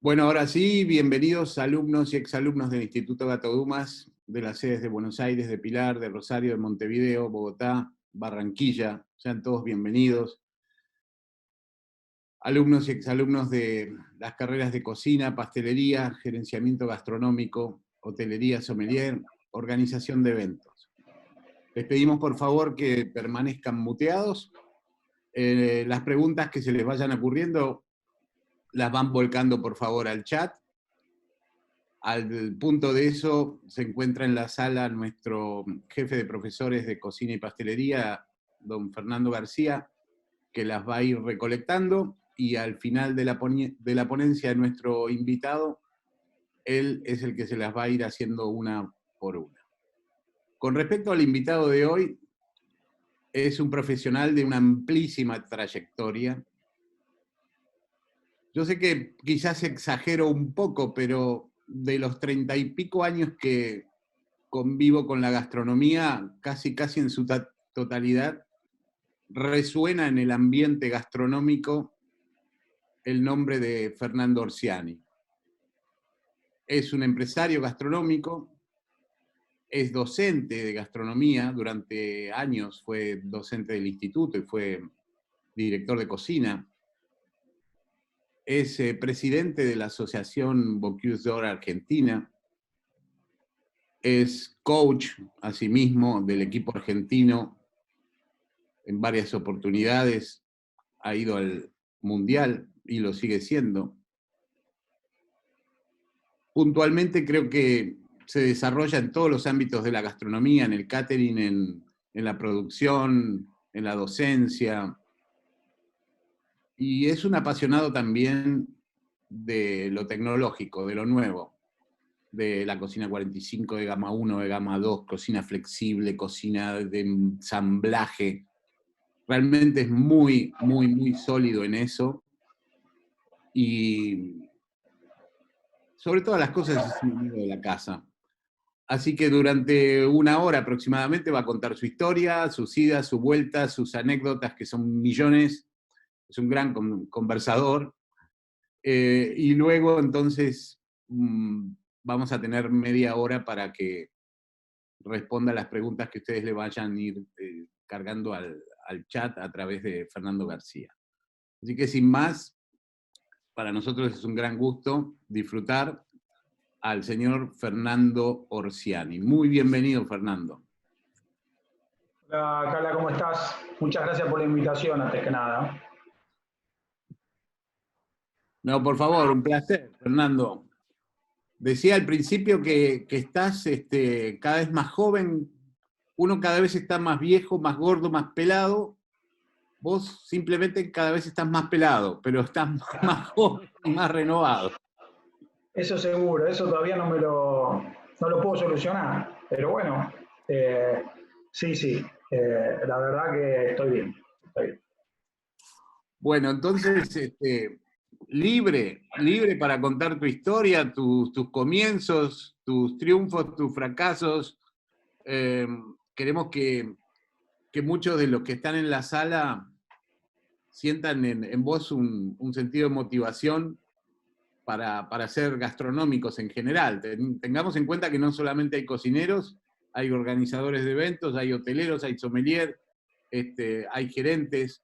Bueno, ahora sí, bienvenidos alumnos y exalumnos del Instituto Gato Dumas, de las sedes de Buenos Aires, de Pilar, de Rosario, de Montevideo, Bogotá, Barranquilla. Sean todos bienvenidos. Alumnos y exalumnos de las carreras de cocina, pastelería, gerenciamiento gastronómico, hotelería, sommelier, organización de eventos. Les pedimos por favor que permanezcan muteados. Las preguntas que se les vayan ocurriendo las van volcando por favor al chat. Al punto de eso se encuentra en la sala nuestro jefe de profesores de cocina y pastelería, don Fernando García, que las va a ir recolectando, y al final de la ponencia de nuestro invitado, él es el que se las va a ir haciendo una por una. Con respecto al invitado de hoy, es un profesional de una amplísima trayectoria. Yo sé que quizás exagero un poco, pero de los 30 y pico años que convivo con la gastronomía, casi en su totalidad, resuena en el ambiente gastronómico el nombre de Fernando Orsiani. Es un empresario gastronómico, es docente de gastronomía, durante años fue docente del instituto y fue director de cocina. Es presidente de la asociación Bocuse d'Or Argentina. Es coach, asimismo, del equipo argentino. En varias oportunidades ha ido al Mundial y lo sigue siendo. Puntualmente creo que se desarrolla en todos los ámbitos de la gastronomía, en el catering, en la producción, en la docencia. Y es un apasionado también de lo tecnológico, de lo nuevo, de la cocina 45, de gama 1, de gama 2, cocina flexible, cocina de ensamblaje. Realmente es muy sólido en eso. Y sobre todas las cosas es un amigo de la casa. Así que durante una hora aproximadamente va a contar su historia, sus idas, sus vueltas, sus anécdotas, que son millones. Es un gran conversador. Y luego entonces vamos a tener media hora para que responda a las preguntas que ustedes le vayan a ir cargando al chat a través de Fernando García. Así que sin más, para nosotros es un gran gusto disfrutar al señor Fernando Orsiani. Muy bienvenido, Fernando. Hola, Carla, ¿cómo estás? Muchas gracias por la invitación, antes que nada. No, por favor, un placer, Fernando. Decía al principio que estás cada vez más joven, uno cada vez está más viejo, más gordo, más pelado. Vos simplemente cada vez estás más pelado, pero estás más joven y más renovado. Eso seguro, eso todavía no lo puedo solucionar, pero bueno, sí, la verdad que estoy bien. Bueno, entonces, libre para contar tu historia, tus comienzos, tus triunfos, tus fracasos. Queremos que muchos de los que están en la sala sientan en vos un sentido de motivación para ser gastronómicos en general. Tengamos en cuenta que no solamente hay cocineros, hay organizadores de eventos, hay hoteleros, hay sommelier, hay gerentes.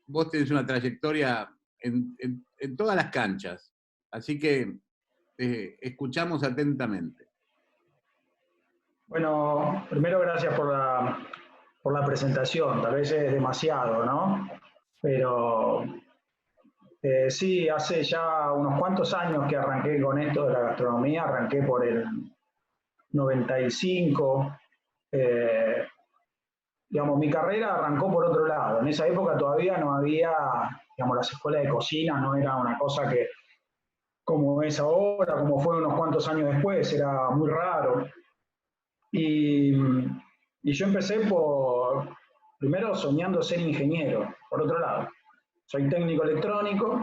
Vos tenés una trayectoria en todas las canchas, así que escuchamos atentamente. Bueno, primero gracias por la presentación, tal vez es demasiado, ¿no? Pero sí, hace ya unos cuantos años que arranqué con esto de la gastronomía, arranqué por el 95. Digamos, mi carrera arrancó por otro lado. En esa época todavía no había, digamos, las escuelas de cocina, no era una cosa que como es ahora, como fue unos cuantos años después, era muy raro. Y, y yo empecé primero soñando ser ingeniero, por otro lado. Soy técnico electrónico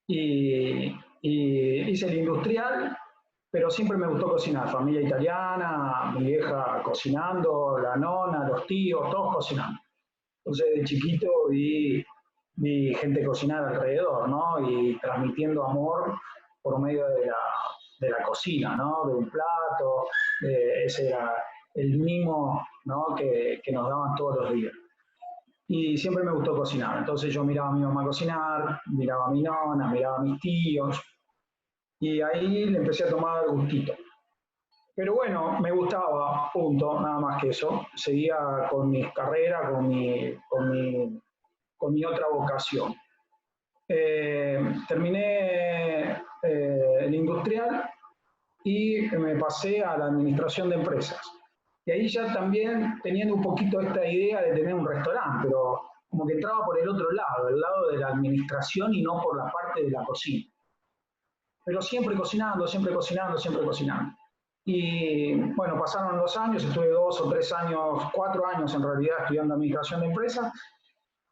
y hice el industrial, pero siempre me gustó cocinar. Familia italiana, mi vieja cocinando, la nona, los tíos, todos cocinando. Entonces de chiquito vi vi gente cocinar alrededor, ¿no? Y transmitiendo amor por medio de la cocina, ¿no? De un plato, ese era el mimo, ¿no? que nos daban todos los días. Y siempre me gustó cocinar, entonces yo miraba a mi mamá cocinar, miraba a mi nona, miraba a mis tíos, y ahí le empecé a tomar el gustito. Pero bueno, me gustaba, punto, nada más que eso. Seguía con mi carrera, con mi otra vocación. Terminé el industrial y me pasé a la administración de empresas. Y ahí ya también teniendo un poquito esta idea de tener un restaurante, pero como que entraba por el otro lado, el lado de la administración y no por la parte de la cocina. Pero siempre cocinando, siempre cocinando, siempre cocinando. Y bueno, pasaron 2 años, estuve 2 o 3 años, 4 años en realidad estudiando administración de empresas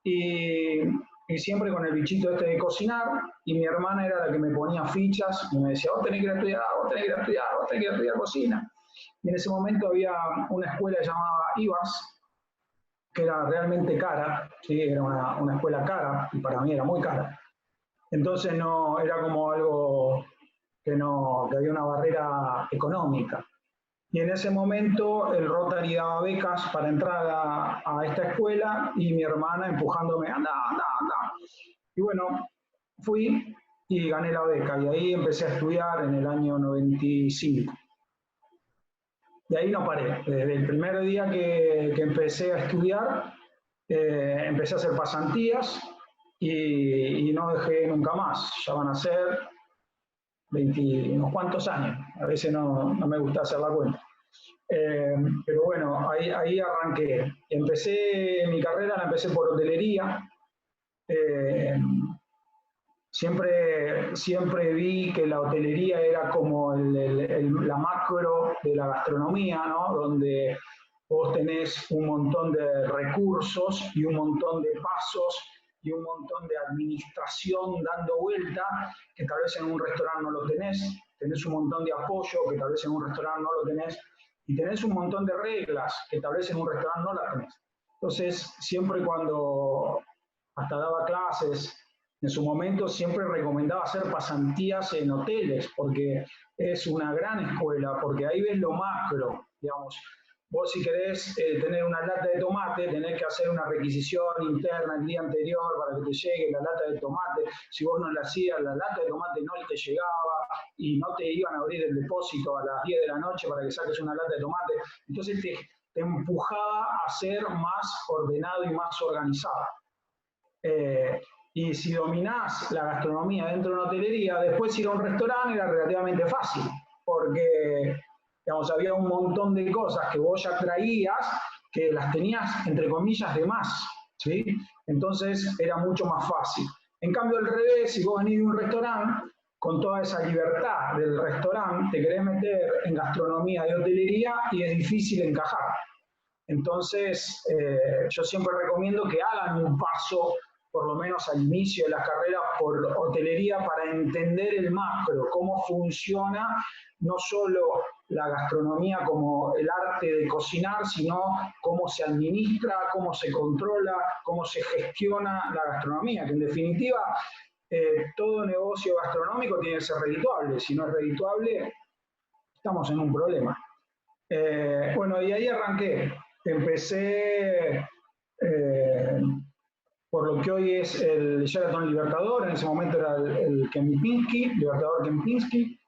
y, y siempre con el bichito este de cocinar, y mi hermana era la que me ponía fichas y me decía, vos tenés que ir a estudiar, vos tenés que ir a estudiar, vos tenés que ir a estudiar cocina. Y en ese momento había una escuela llamada IVAS, que era realmente cara, ¿sí? Era una escuela cara, y para mí era muy cara. Entonces no, era como algo que había una barrera económica. Y en ese momento el Rotary daba becas para entrar a esta escuela y mi hermana empujándome, anda, anda, anda. Y bueno, fui y gané la beca y ahí empecé a estudiar en el año 95. Y ahí no paré. Desde el primer día que empecé a estudiar, empecé a hacer pasantías y no dejé nunca más. Ya van a ser 20, unos cuantos años. A veces no me gusta hacer la cuenta. Pero bueno, ahí arranqué. Mi carrera la empecé por hotelería. Siempre vi que la hotelería era como la macro de la gastronomía, ¿no? Donde vos tenés un montón de recursos y un montón de pasos y un montón de administración dando vuelta, que tal vez en un restaurante no lo tenés un montón de apoyo, que tal vez en un restaurante no lo tenés, y tenés un montón de reglas, que tal vez en un restaurante no las tenés. Entonces, siempre cuando hasta daba clases, en su momento siempre recomendaba hacer pasantías en hoteles, porque es una gran escuela, porque ahí ves lo macro, digamos. Vos si querés tener una lata de tomate, tenés que hacer una requisición interna el día anterior para que te llegue la lata de tomate. Si vos no la hacías, la lata de tomate no te llegaba y no te iban a abrir el depósito a las 10 de la noche para que saques una lata de tomate. Entonces te empujaba a ser más ordenado y más organizado. Y si dominás la gastronomía dentro de una hotelería, después ir a un restaurante era relativamente fácil, porque digamos, había un montón de cosas que vos ya traías que las tenías, entre comillas, de más, ¿sí? Entonces era mucho más fácil. En cambio, al revés, si vos venís de un restaurante, con toda esa libertad del restaurante, te querés meter en gastronomía y hotelería y es difícil encajar. Entonces, yo siempre recomiendo que hagan un paso, por lo menos al inicio de la carrera, por hotelería para entender el macro, cómo funciona no solo la gastronomía como el arte de cocinar, sino cómo se administra, cómo se controla, cómo se gestiona la gastronomía, que en definitiva todo negocio gastronómico tiene que ser redituable. Si no es redituable, estamos en un problema. Bueno, y ahí arranqué. Empecé por lo que hoy es el Sheraton Libertador, en ese momento era el Kempinski, Libertador Kempinski.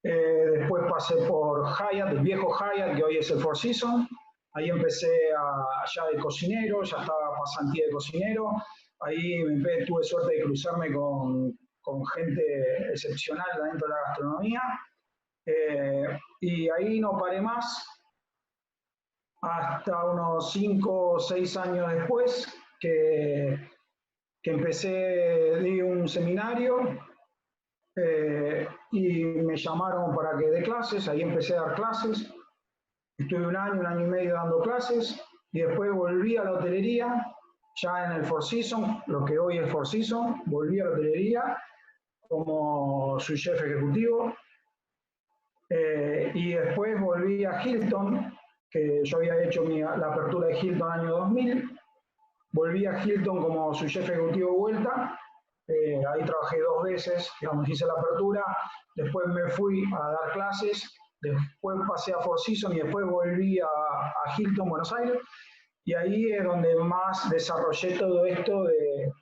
Después pasé por Hyatt, el viejo Hyatt, que hoy es el Four Seasons. Ahí empecé ya de cocinero, ya estaba pasantía de cocinero. Ahí tuve suerte de cruzarme con gente excepcional dentro de la gastronomía. Y ahí no paré más hasta unos 5 o 6 años después que empecé, di un seminario y me llamaron para que dé clases. Ahí empecé a dar clases. Estuve un año y medio dando clases y después volví a la hotelería, ya en el Four Seasons, lo que hoy es Four Seasons. Volví a la hotelería como su chef ejecutivo. Y después volví a Hilton, que yo había hecho la apertura de Hilton en el año 2000, volví a Hilton como su chef ejecutivo de vuelta. Ahí trabajé 2 veces, digamos, hice la apertura, después me fui a dar clases, después pasé a Four Seasons y después volví a Hilton, Buenos Aires, y ahí es donde más desarrollé todo esto de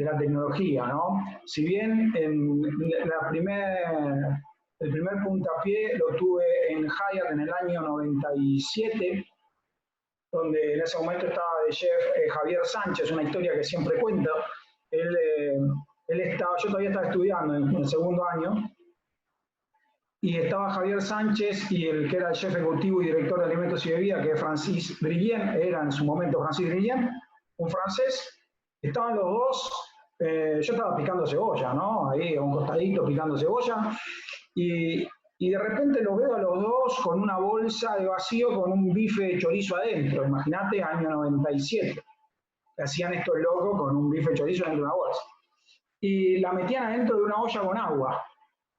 la tecnología, ¿no? Si bien el primer puntapié lo tuve en Hyatt en el año 97, donde en ese momento estaba de chef Javier Sánchez, una historia que siempre cuento. Yo todavía estaba estudiando en el segundo año, y estaba Javier Sánchez y el que era el chef ejecutivo y director de alimentos y bebidas, que es Francis Drillien, era en su momento Francis Drillien, un francés. Estaban los dos, yo estaba picando cebolla, ¿no? Ahí a un costadito picando cebolla, y de repente los veo a los dos con una bolsa de vacío con un bife de chorizo adentro. Imagínate, año 97. Hacían estos locos con un bife de chorizo dentro de una bolsa. Y la metían adentro de una olla con agua.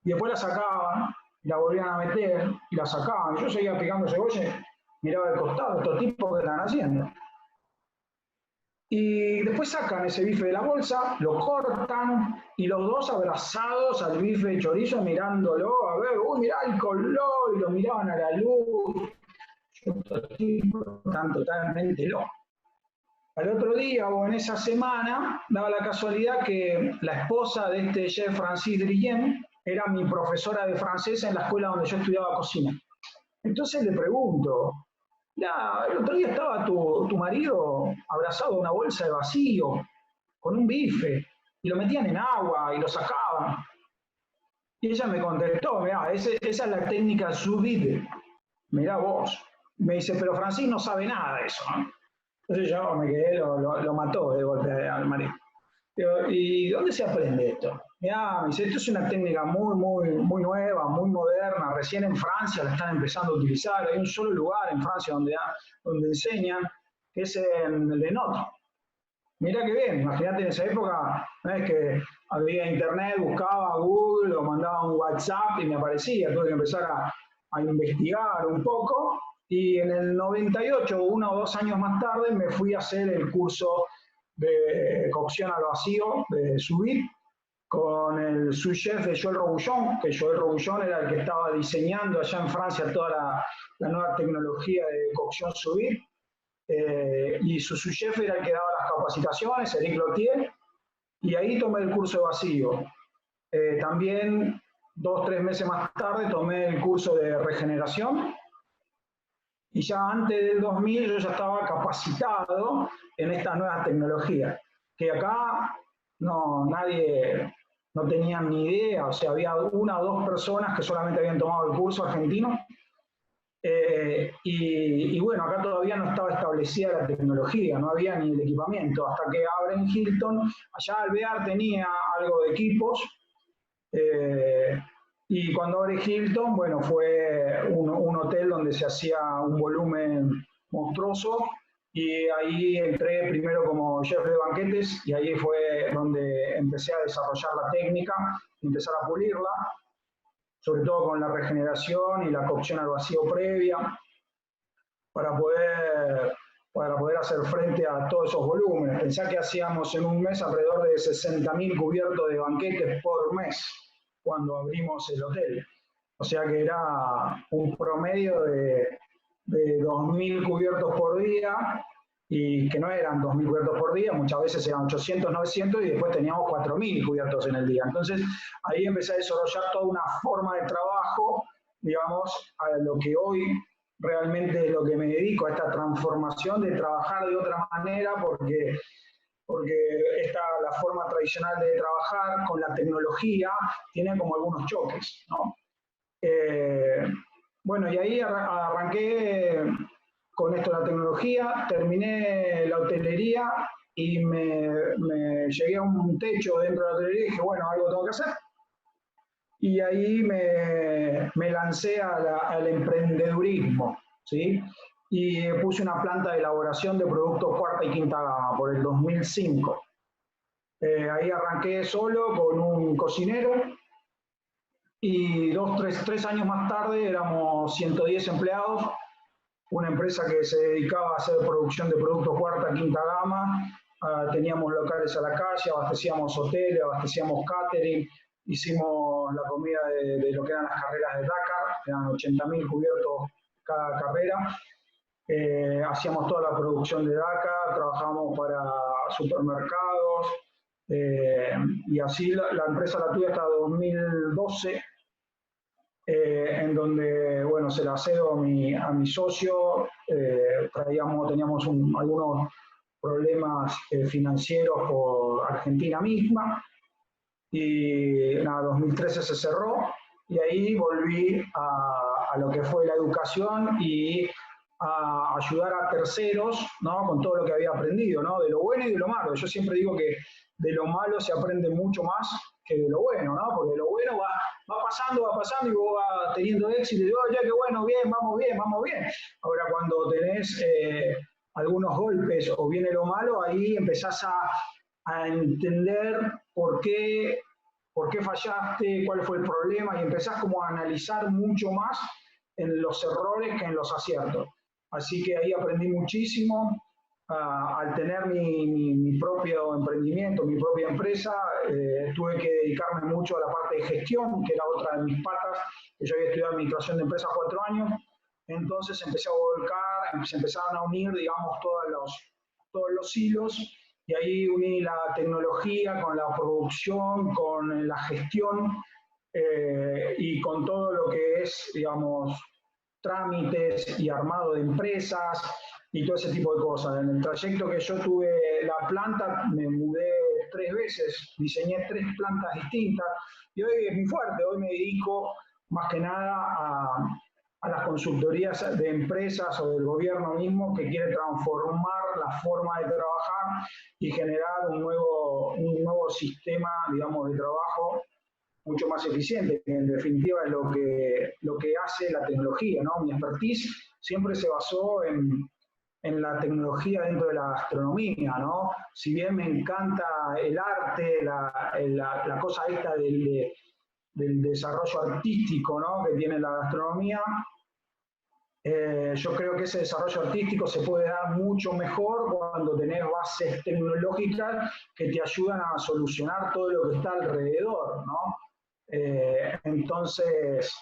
Y después la sacaban, y la volvían a meter, y la sacaban. Yo seguía picando cebolla, miraba al costado, estos tipos que están haciendo. Y después sacan ese bife de la bolsa, lo cortan, y los dos abrazados al bife de chorizo mirándolo, a ver, uy, mirá el color, y lo miraban a la luz. Yo, estos tipos están totalmente locos. Al otro día o en esa semana, daba la casualidad que la esposa de este chef Francis Drillien era mi profesora de francés en la escuela donde yo estudiaba cocina. Entonces le pregunto, el otro día estaba tu marido abrazado a una bolsa de vacío, con un bife, y lo metían en agua y lo sacaban. Y ella me contestó, mirá, esa es la técnica sous vide. Mirá vos. Me dice, pero Francis no sabe nada de eso, ¿no? Entonces yo me quedé, lo mató de golpe al marido. Digo, ¿y dónde se aprende esto? Mirá, me dice, esto es una técnica muy nueva, muy moderna, recién en Francia la están empezando a utilizar. Hay un solo lugar en Francia donde enseñan, que es en Le Nôtre. Mirá qué bien, imagínate en esa época, no es que había internet, buscaba Google o mandaba un WhatsApp y me aparecía, tuve que empezar a investigar un poco. Y en el 98, 1 o 2 años más tarde, me fui a hacer el curso de cocción al vacío, de sous vide, con el sous chef de Joël Robuchon, que Joël Robuchon era el que estaba diseñando allá en Francia toda la nueva tecnología de cocción sous vide, y su sous chef era el que daba las capacitaciones, Eric Lotier, y ahí tomé el curso de vacío. También 2 o 3 meses más tarde tomé el curso de regeneración, y ya antes del 2000 yo ya estaba capacitado en esta nueva tecnología, que acá nadie no tenía ni idea, o sea, había 1 o 2 personas que solamente habían tomado el curso argentino, y bueno, acá todavía no estaba establecida la tecnología, no había ni el equipamiento, hasta que abren Hilton. Allá Alvear tenía algo de equipos, y cuando abre Hilton, bueno, fue un hotel donde se hacía un volumen monstruoso, y ahí entré primero como chef de banquetes, y ahí fue donde empecé a desarrollar la técnica, empezar a pulirla, sobre todo con la regeneración y la cocción al vacío previa, para poder hacer frente a todos esos volúmenes. Pensá que hacíamos en un mes alrededor de 60.000 cubiertos de banquetes por mes, cuando abrimos el hotel. O sea que era un promedio de 2.000 cubiertos por día, y que no eran 2.000 cubiertos por día, muchas veces eran 800, 900, y después teníamos 4.000 cubiertos en el día. Entonces ahí empecé a desarrollar toda una forma de trabajo, digamos, a lo que hoy realmente es lo que me dedico, a esta transformación de trabajar de otra manera, porque la forma tradicional de trabajar con la tecnología tiene como algunos choques, ¿no? Bueno, y ahí arranqué con esto de la tecnología, terminé la hotelería y me llegué a un techo dentro de la hotelería y dije, bueno, algo tengo que hacer. Y ahí me lancé al emprendedurismo, ¿sí? Y puse una planta de elaboración de productos cuarta y quinta gama por el 2005. Ahí arranqué solo con un cocinero, y 3 años más tarde éramos 110 empleados, una empresa que se dedicaba a hacer producción de productos cuarta, quinta gama, teníamos locales a la calle, abastecíamos hoteles, abastecíamos catering, hicimos la comida de lo que eran las carreras de Dakar, eran 80.000 cubiertos cada carrera. Hacíamos toda la producción de Dakar, trabajamos para supermercados, y así la empresa la tuve hasta 2012, en donde, bueno, se la cedo a mi socio, teníamos algunos problemas financieros por Argentina misma, y nada, 2013 se cerró, y ahí volví a lo que fue la educación y a ayudar a terceros, ¿no? Con todo lo que había aprendido, ¿no? De lo bueno y de lo malo. Yo siempre digo que de lo malo se aprende mucho más que de lo bueno, ¿no? Porque de lo bueno va pasando y vos vas teniendo éxito y digo, ya qué bueno, bien, vamos bien, vamos bien. Ahora cuando tenés algunos golpes o viene lo malo, ahí empezás a entender por qué fallaste, cuál fue el problema, y empezás como a analizar mucho más en los errores que en los aciertos. Así que ahí aprendí muchísimo. Al tener mi propio emprendimiento, mi propia empresa, tuve que dedicarme mucho a la parte de gestión, que era otra de mis patas, que yo había estudiado administración de empresas 4 años. Entonces empecé a volcar, se empezaron a unir, digamos, todos los hilos, y ahí uní la tecnología con la producción, con la gestión, y con todo lo que es, digamos, trámites y armado de empresas y todo ese tipo de cosas. En el trayecto que yo tuve la planta, me mudé 3 veces, diseñé 3 plantas distintas, y hoy es muy fuerte. Hoy me dedico más que nada a las consultorías de empresas o del gobierno mismo que quiere transformar la forma de trabajar y generar un nuevo sistema, digamos, de trabajo mucho más eficiente, que en definitiva es lo que hace la tecnología, ¿no? Mi expertise siempre se basó en la tecnología dentro de la gastronomía, ¿no? Si bien me encanta el arte, la cosa esta del desarrollo artístico, ¿no? Que tiene la gastronomía, yo creo que ese desarrollo artístico se puede dar mucho mejor cuando tenés bases tecnológicas que te ayudan a solucionar todo lo que está alrededor, ¿no? Entonces,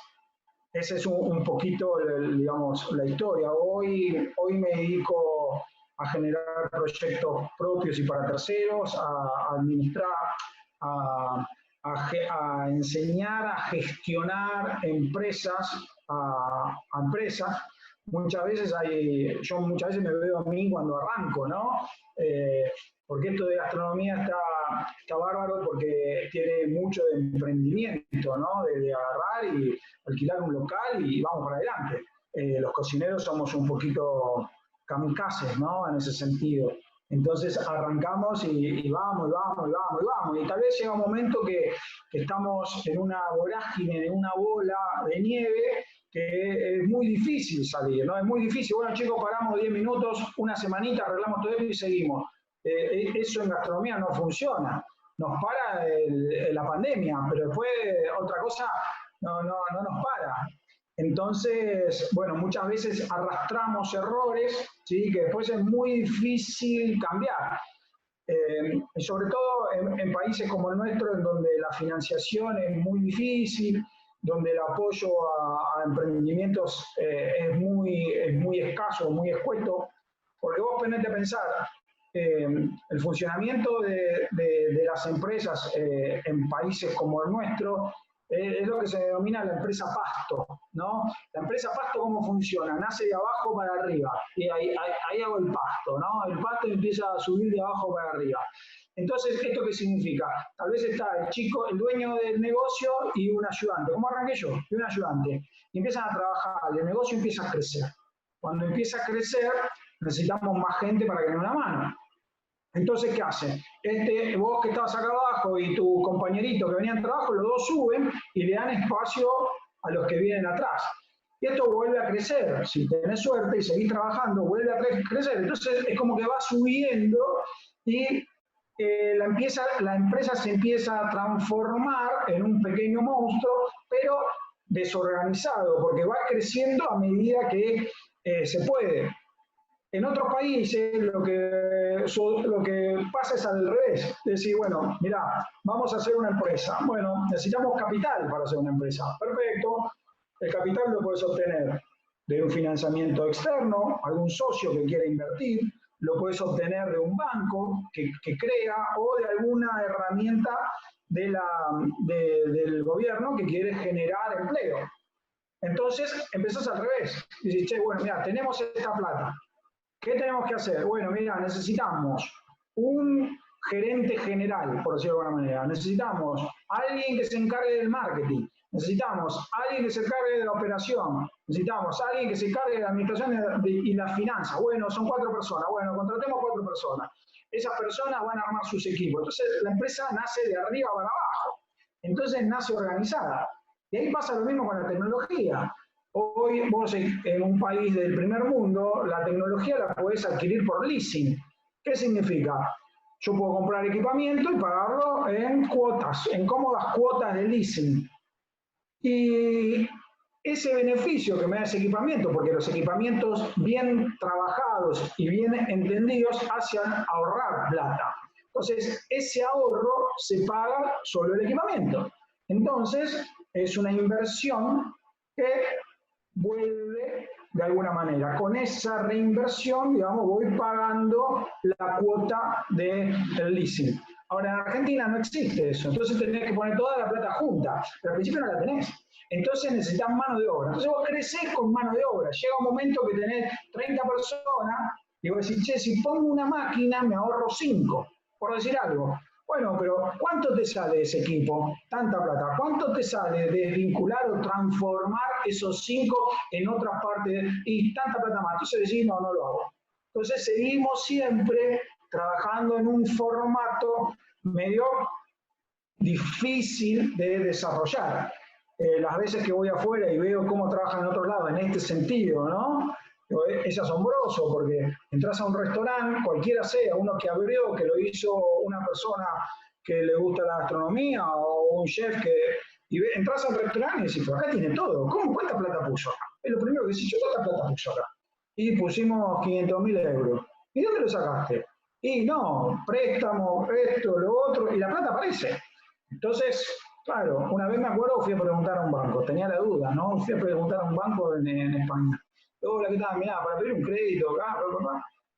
ese es un poquito, digamos, la historia. Hoy me dedico a generar proyectos propios y para terceros, a administrar, a enseñar a gestionar empresas a empresas. Yo muchas veces me veo a mí cuando arranco, ¿no? Porque esto de gastronomía está bárbaro, porque tiene mucho de emprendimiento, ¿no? De agarrar y alquilar un local y vamos para adelante. Los cocineros somos un poquito kamikazes, ¿no? En ese sentido. Entonces arrancamos y vamos. Y tal vez llega un momento que estamos en una vorágine, en una bola de nieve, que es muy difícil salir, ¿no? Es muy difícil. Bueno, chicos, paramos 10 minutos, una semanita, arreglamos todo esto y seguimos. Eso en gastronomía no funciona. Nos para la pandemia, pero después otra cosa no nos para. Entonces, bueno, muchas veces arrastramos errores, ¿sí? Que después es muy difícil cambiar. Sobre todo en países como el nuestro, en donde la financiación es muy difícil, donde el apoyo a emprendimientos es muy escaso, muy escueto, porque vos tenés que pensar, el funcionamiento de las empresas en países como el nuestro es lo que se denomina la empresa pasto, ¿no? La empresa pasto, ¿cómo funciona? Nace de abajo para arriba, y ahí hago el pasto, ¿no? El pasto empieza a subir de abajo para arriba. Entonces, ¿esto qué significa? Tal vez está el chico, el dueño del negocio y un ayudante. ¿Cómo arranqué yo? Y un ayudante. Y empiezan a trabajar, y el negocio empieza a crecer. Cuando empieza a crecer, necesitamos más gente para que nos dé una mano. Entonces, ¿qué hacen? Vos que estabas acá abajo y tu compañerito que venía al trabajo, los dos suben y le dan espacio a los que vienen atrás. Y esto vuelve a crecer. Si tenés suerte y seguís trabajando, vuelve a crecer. Entonces, es como que va subiendo y la empresa se empieza a transformar en un pequeño monstruo, pero desorganizado, porque va creciendo a medida que se puede. En otros países lo que pasa es al revés. Es decir, bueno, mira, vamos a hacer una empresa. Bueno, necesitamos capital para hacer una empresa. Perfecto. El capital lo puedes obtener de un financiamiento externo, algún socio que quiera invertir, lo puedes obtener de un banco que crea o de alguna herramienta del gobierno que quiere generar empleo. Entonces, empezás al revés. Dices, che, bueno, mira, tenemos esta plata. ¿Qué tenemos que hacer? Bueno, mira, necesitamos un gerente general, por decirlo de alguna manera. Necesitamos alguien que se encargue del marketing. Necesitamos alguien que se encargue de la operación. Necesitamos alguien que se encargue de la administración y la finanza. Bueno, son 4 personas. Bueno, contratemos 4 personas. Esas personas van a armar sus equipos. Entonces, la empresa nace de arriba para abajo. Entonces, nace organizada. Y ahí pasa lo mismo con la tecnología. Hoy vos en un país del primer mundo, la tecnología la podés adquirir por leasing. ¿Qué significa? Yo puedo comprar equipamiento y pagarlo en cuotas, en cómodas cuotas de leasing. Y ese beneficio que me da ese equipamiento, porque los equipamientos bien trabajados y bien entendidos hacen ahorrar plata. Entonces, ese ahorro se paga solo el equipamiento. Entonces, es una inversión que vuelve de alguna manera. Con esa reinversión, digamos, voy pagando la cuota del leasing. Ahora, en Argentina no existe eso, entonces tenés que poner toda la plata junta, pero al principio no la tenés. Entonces necesitas mano de obra. Entonces vos crecés con mano de obra. Llega un momento que tenés 30 personas y vos decís, che, si pongo una máquina me ahorro 5, por decir algo. Bueno, pero ¿cuánto te sale ese equipo? Tanta plata. ¿Cuánto te sale desvincular o transformar esos 5 en otra parte? Y tanta plata más. Entonces decís, no, no lo hago. Entonces seguimos siempre trabajando en un formato medio difícil de desarrollar. Las veces que voy afuera y veo cómo trabajan en otros lados en este sentido, ¿no? Es asombroso porque entras a un restaurante, cualquiera sea, uno que abrió, que lo hizo una persona que le gusta la gastronomía o un chef que... Y entras al restaurante y decís, pero acá tiene todo. ¿Cómo? ¿Cuánta plata puso acá? Es lo primero que decís, yo, ¿cuánta plata puso acá? Y pusimos 500.000 euros. ¿Y dónde lo sacaste? Y no, préstamo, esto, lo otro, y la plata aparece. Entonces, claro, una vez me acuerdo, fui a preguntar a un banco, tenía la duda, ¿no? Fui a preguntar a un banco en España. Hola, ¿qué tal? Mirá, para pedir un crédito acá,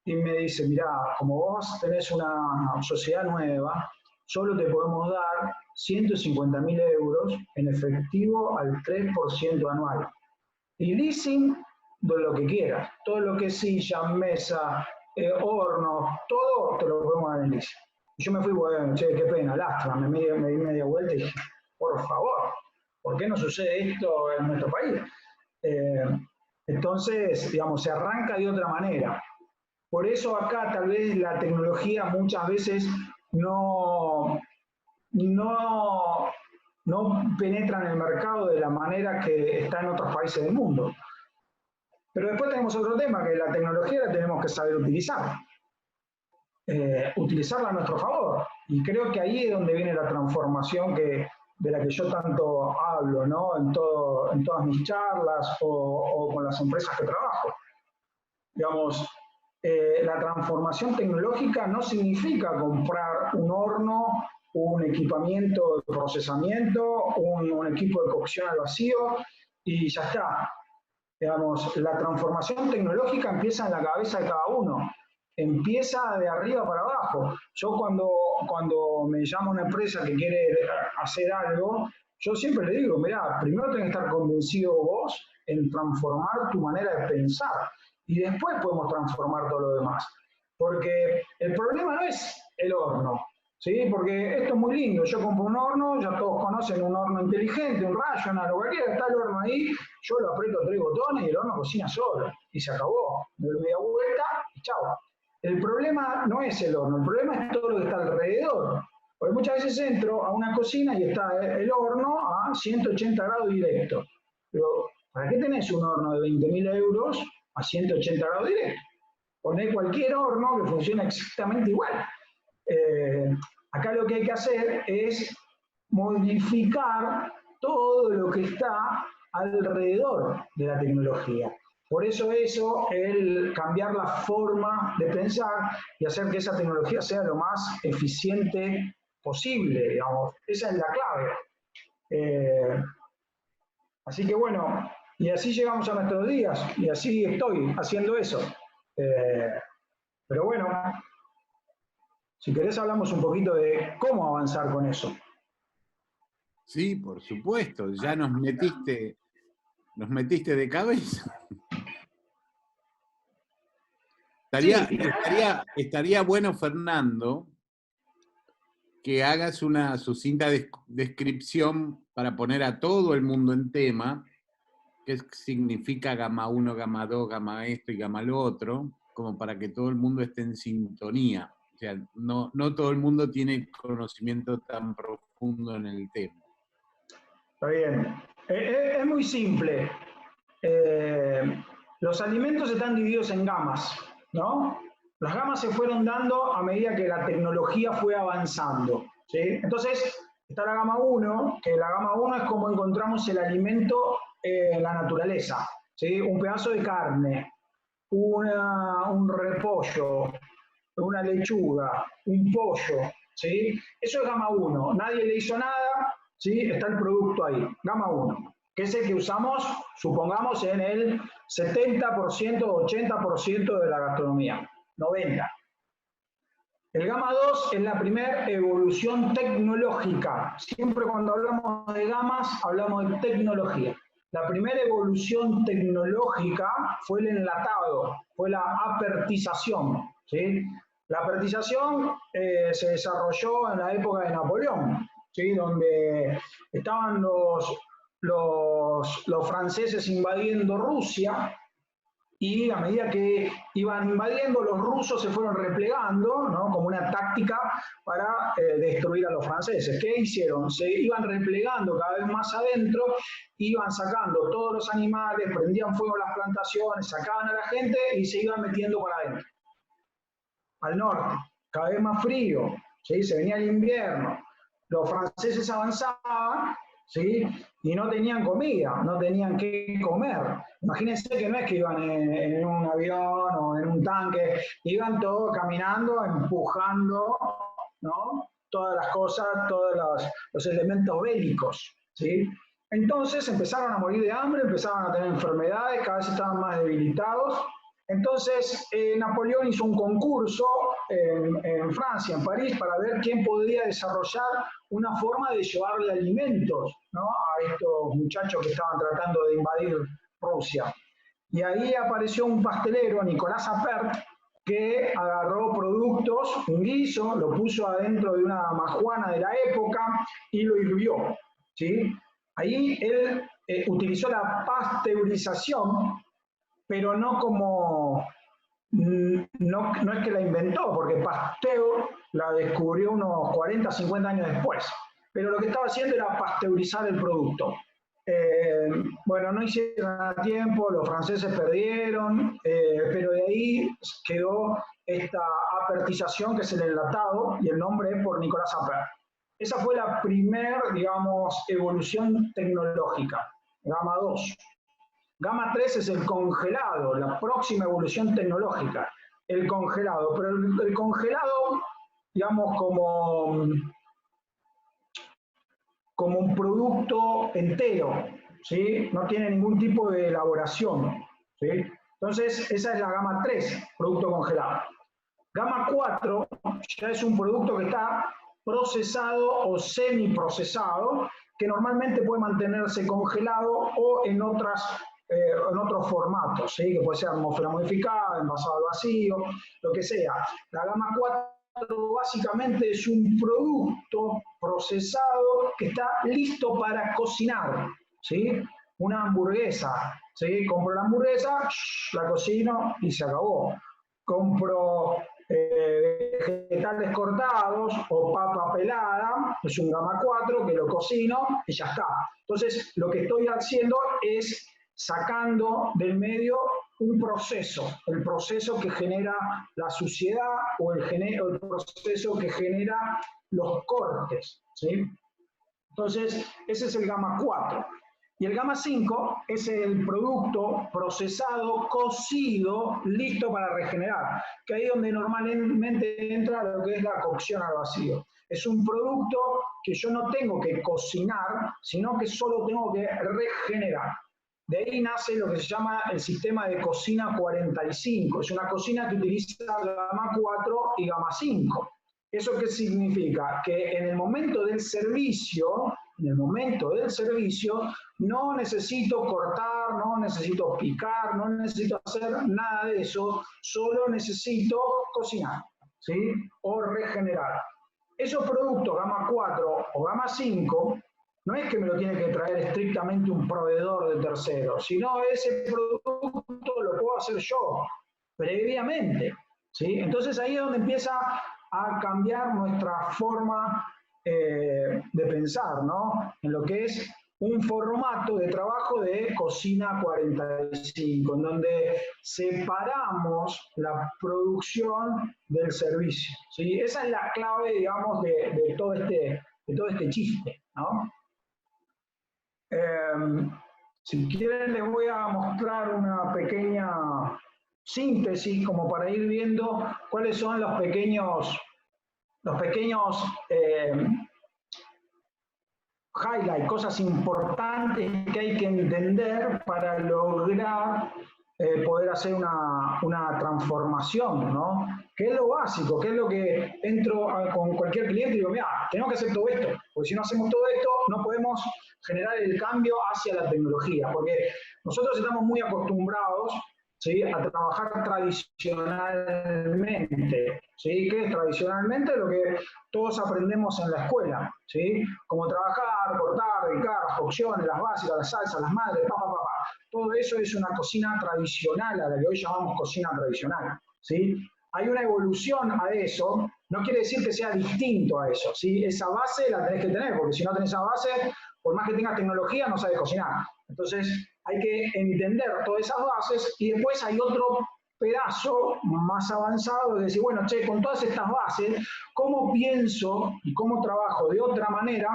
y me dice, mirá, como vos tenés una sociedad nueva, solo te podemos dar 150.000 euros en efectivo al 3% anual. Y leasing, de lo que quieras, todo lo que es silla, mesa, horno, todo te lo podemos dar en leasing. Y yo me fui, bueno, che, qué pena, lastra, me di media vuelta y dije, por favor, ¿por qué no sucede esto en nuestro país? Entonces, digamos, se arranca de otra manera. Por eso acá tal vez la tecnología muchas veces no penetra en el mercado de la manera que está en otros países del mundo. Pero después tenemos otro tema, que la tecnología la tenemos que saber utilizar. Utilizarla a nuestro favor. Y creo que ahí es donde viene la transformación de la que yo tanto hablo, ¿no? En todas mis charlas o con las empresas que trabajo. Digamos, la transformación tecnológica no significa comprar un horno, un equipamiento de procesamiento, un equipo de cocción al vacío y ya está. Digamos, la transformación tecnológica empieza en la cabeza de cada uno. Empieza de arriba para abajo. Yo cuando me llama una empresa que quiere hacer algo, yo siempre le digo, mirá, primero tenés que estar convencido vos en transformar tu manera de pensar y después podemos transformar todo lo demás. Porque el problema no es el horno, ¿sí? Porque esto es muy lindo, yo compro un horno, ya todos conocen un horno inteligente, un Rational o cualquiera, está el horno ahí, yo lo aprieto 3 botones y el horno cocina solo, y se acabó, me doy media vuelta y chao. El problema no es el horno, el problema es todo lo que está alrededor. Porque muchas veces entro a una cocina y está el horno a 180 grados directo. Pero, ¿para qué tenés un horno de 20.000 euros a 180 grados directo? Poné cualquier horno que funcione exactamente igual. Acá lo que hay que hacer es modificar todo lo que está alrededor de la tecnología. Por eso el cambiar la forma de pensar y hacer que esa tecnología sea lo más eficiente posible, digamos. Esa es la clave. Así que bueno, y así llegamos a nuestros días, y así estoy haciendo eso. Pero bueno, si querés hablamos un poquito de cómo avanzar con eso. Sí, por supuesto, ya nos metiste de cabeza. Estaría bueno, Fernando, que hagas una sucinta descripción para poner a todo el mundo en tema, qué significa gamma 1, gamma 2, gamma esto y gamma lo otro, como para que todo el mundo esté en sintonía. O sea, no todo el mundo tiene conocimiento tan profundo en el tema. Está bien. Es muy simple. Los alimentos están divididos en gamas, ¿no? Las gamas se fueron dando a medida que la tecnología fue avanzando, ¿sí? Entonces, está la gama 1, que la gama 1 es como encontramos el alimento en la naturaleza, ¿sí? Un pedazo de carne, un repollo, una lechuga, un pollo, ¿sí? Eso es gama 1. Nadie le hizo nada, ¿sí? Está el producto ahí, gama 1, que es el que usamos, supongamos, en el 70% o 80% de la gastronomía, 90%. El gamma 2 es la primera evolución tecnológica. Siempre cuando hablamos de gamas, hablamos de tecnología. La primera evolución tecnológica fue el enlatado, fue la apertización, ¿sí? La apertización se desarrolló en la época de Napoleón, ¿sí? Donde estaban los franceses invadiendo Rusia, y a medida que iban invadiendo, los rusos se fueron replegando, ¿no? Como una táctica para destruir a los franceses. ¿Qué hicieron? Se iban replegando cada vez más adentro, iban sacando todos los animales, prendían fuego las plantaciones, sacaban a la gente y se iban metiendo para adentro. Al norte, cada vez más frío, ¿sí? Se venía el invierno, los franceses avanzaban, ¿sí? Y no tenían comida, no tenían qué comer. Imagínense que no es que iban en un avión o en un tanque, iban todos caminando, empujando, ¿no? Todas las cosas, todos los elementos bélicos, ¿sí? Entonces empezaron a morir de hambre, empezaron a tener enfermedades, cada vez estaban más debilitados. Entonces Napoleón hizo un concurso en Francia, en París, para ver quién podía desarrollar una forma de llevarle alimentos, ¿no? A estos muchachos que estaban tratando de invadir Rusia. Y ahí apareció un pastelero, Nicolas Appert, que agarró productos, un guiso, lo puso adentro de una majuana de la época y lo hirvió, ¿sí? Ahí él utilizó la pasteurización, pero no como, no es que la inventó, porque Pasteur la descubrió unos 40, 50 años después. Pero lo que estaba haciendo era pasteurizar el producto. Bueno, no hicieron a tiempo, los franceses perdieron, pero de ahí quedó esta apertización, que es el enlatado, y el nombre es por Nicolas Appert. Esa fue la primera, digamos, evolución tecnológica, gama 2. Gama 3 es el congelado, la próxima evolución tecnológica, el congelado. Pero el congelado, digamos, como un producto entero, ¿sí? No tiene ningún tipo de elaboración, ¿sí? Entonces, esa es la gama 3, producto congelado. Gama 4 ya es un producto que está procesado o semiprocesado, que normalmente puede mantenerse congelado o en otros formatos, ¿sí? Que puede ser atmósfera modificada, envasado al vacío, lo que sea. La gama 4 básicamente es un producto procesado que está listo para cocinar, ¿sí? Una hamburguesa, ¿sí? Compro la hamburguesa, la cocino y se acabó. Compro vegetales cortados o papa pelada, es un gama 4 que lo cocino y ya está. Entonces, lo que estoy haciendo es sacando del medio un proceso, el proceso que genera la suciedad o el proceso que genera los cortes, ¿sí? Entonces, ese es el gama 4. Y el gamma 5 es el producto procesado, cocido, listo para regenerar, que ahí es donde normalmente entra lo que es la cocción al vacío. Es un producto que yo no tengo que cocinar, sino que solo tengo que regenerar. De ahí nace lo que se llama el sistema de cocina 45. Es una cocina que utiliza gamma 4 y gamma 5. ¿Eso qué significa? Que en el momento del servicio, no necesito cortar, no necesito picar, no necesito hacer nada de eso, solo necesito cocinar, ¿sí? O regenerar. Esos productos gamma 4 o gamma 5, no es que me lo tiene que traer estrictamente un proveedor de terceros, sino ese producto lo puedo hacer yo, previamente, ¿sí? Entonces ahí es donde empieza a cambiar nuestra forma de pensar, ¿no? En lo que es un formato de trabajo de cocina 45, en donde separamos la producción del servicio, ¿sí? Esa es la clave, digamos, de todo este chiste, ¿no? Si quieren les voy a mostrar una pequeña síntesis como para ir viendo cuáles son los pequeños highlights, cosas importantes que hay que entender para lograr poder hacer una transformación, ¿no? ¿Qué es lo básico? ¿Qué es lo que entro con cualquier cliente y digo, mira, tenemos que hacer todo esto? Porque si no hacemos todo esto, no podemos generar el cambio hacia la tecnología, porque nosotros estamos muy acostumbrados, ¿sí?, a trabajar tradicionalmente, ¿sí? ¿Qué es tradicionalmente? Lo que todos aprendemos en la escuela, ¿sí? Cómo trabajar, cortar, picar, las cocciones, las básicas, las salsas, las madres, todo eso es una cocina tradicional, a la que hoy llamamos cocina tradicional, ¿sí? Hay una evolución a eso, no quiere decir que sea distinto a eso, ¿sí? Esa base la tenés que tener, porque si no tenés esa base, por más que tengas tecnología, no sabes cocinar. Entonces, hay que entender todas esas bases y después hay otro pedazo más avanzado de decir, bueno, che, con todas estas bases, ¿cómo pienso y cómo trabajo de otra manera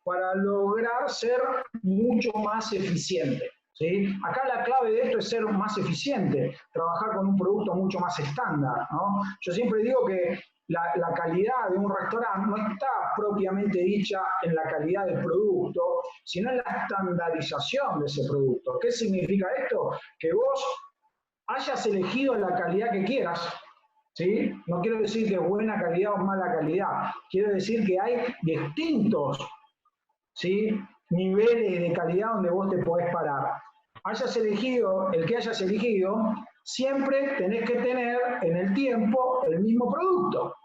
para lograr ser mucho más eficiente? ¿Sí? Acá la clave de esto es ser más eficiente, trabajar con un producto mucho más estándar, ¿no? Yo siempre digo que la calidad de un restaurante no está propiamente dicha en la calidad del producto, sino en la estandarización de ese producto. ¿Qué significa esto? Que vos hayas elegido la calidad que quieras, ¿sí? No quiero decir que es buena calidad o mala calidad, quiero decir que hay distintos, ¿sí?, niveles de calidad donde vos te podés parar. Hayas elegido el que hayas elegido, siempre tenés que tener en el tiempo el mismo producto,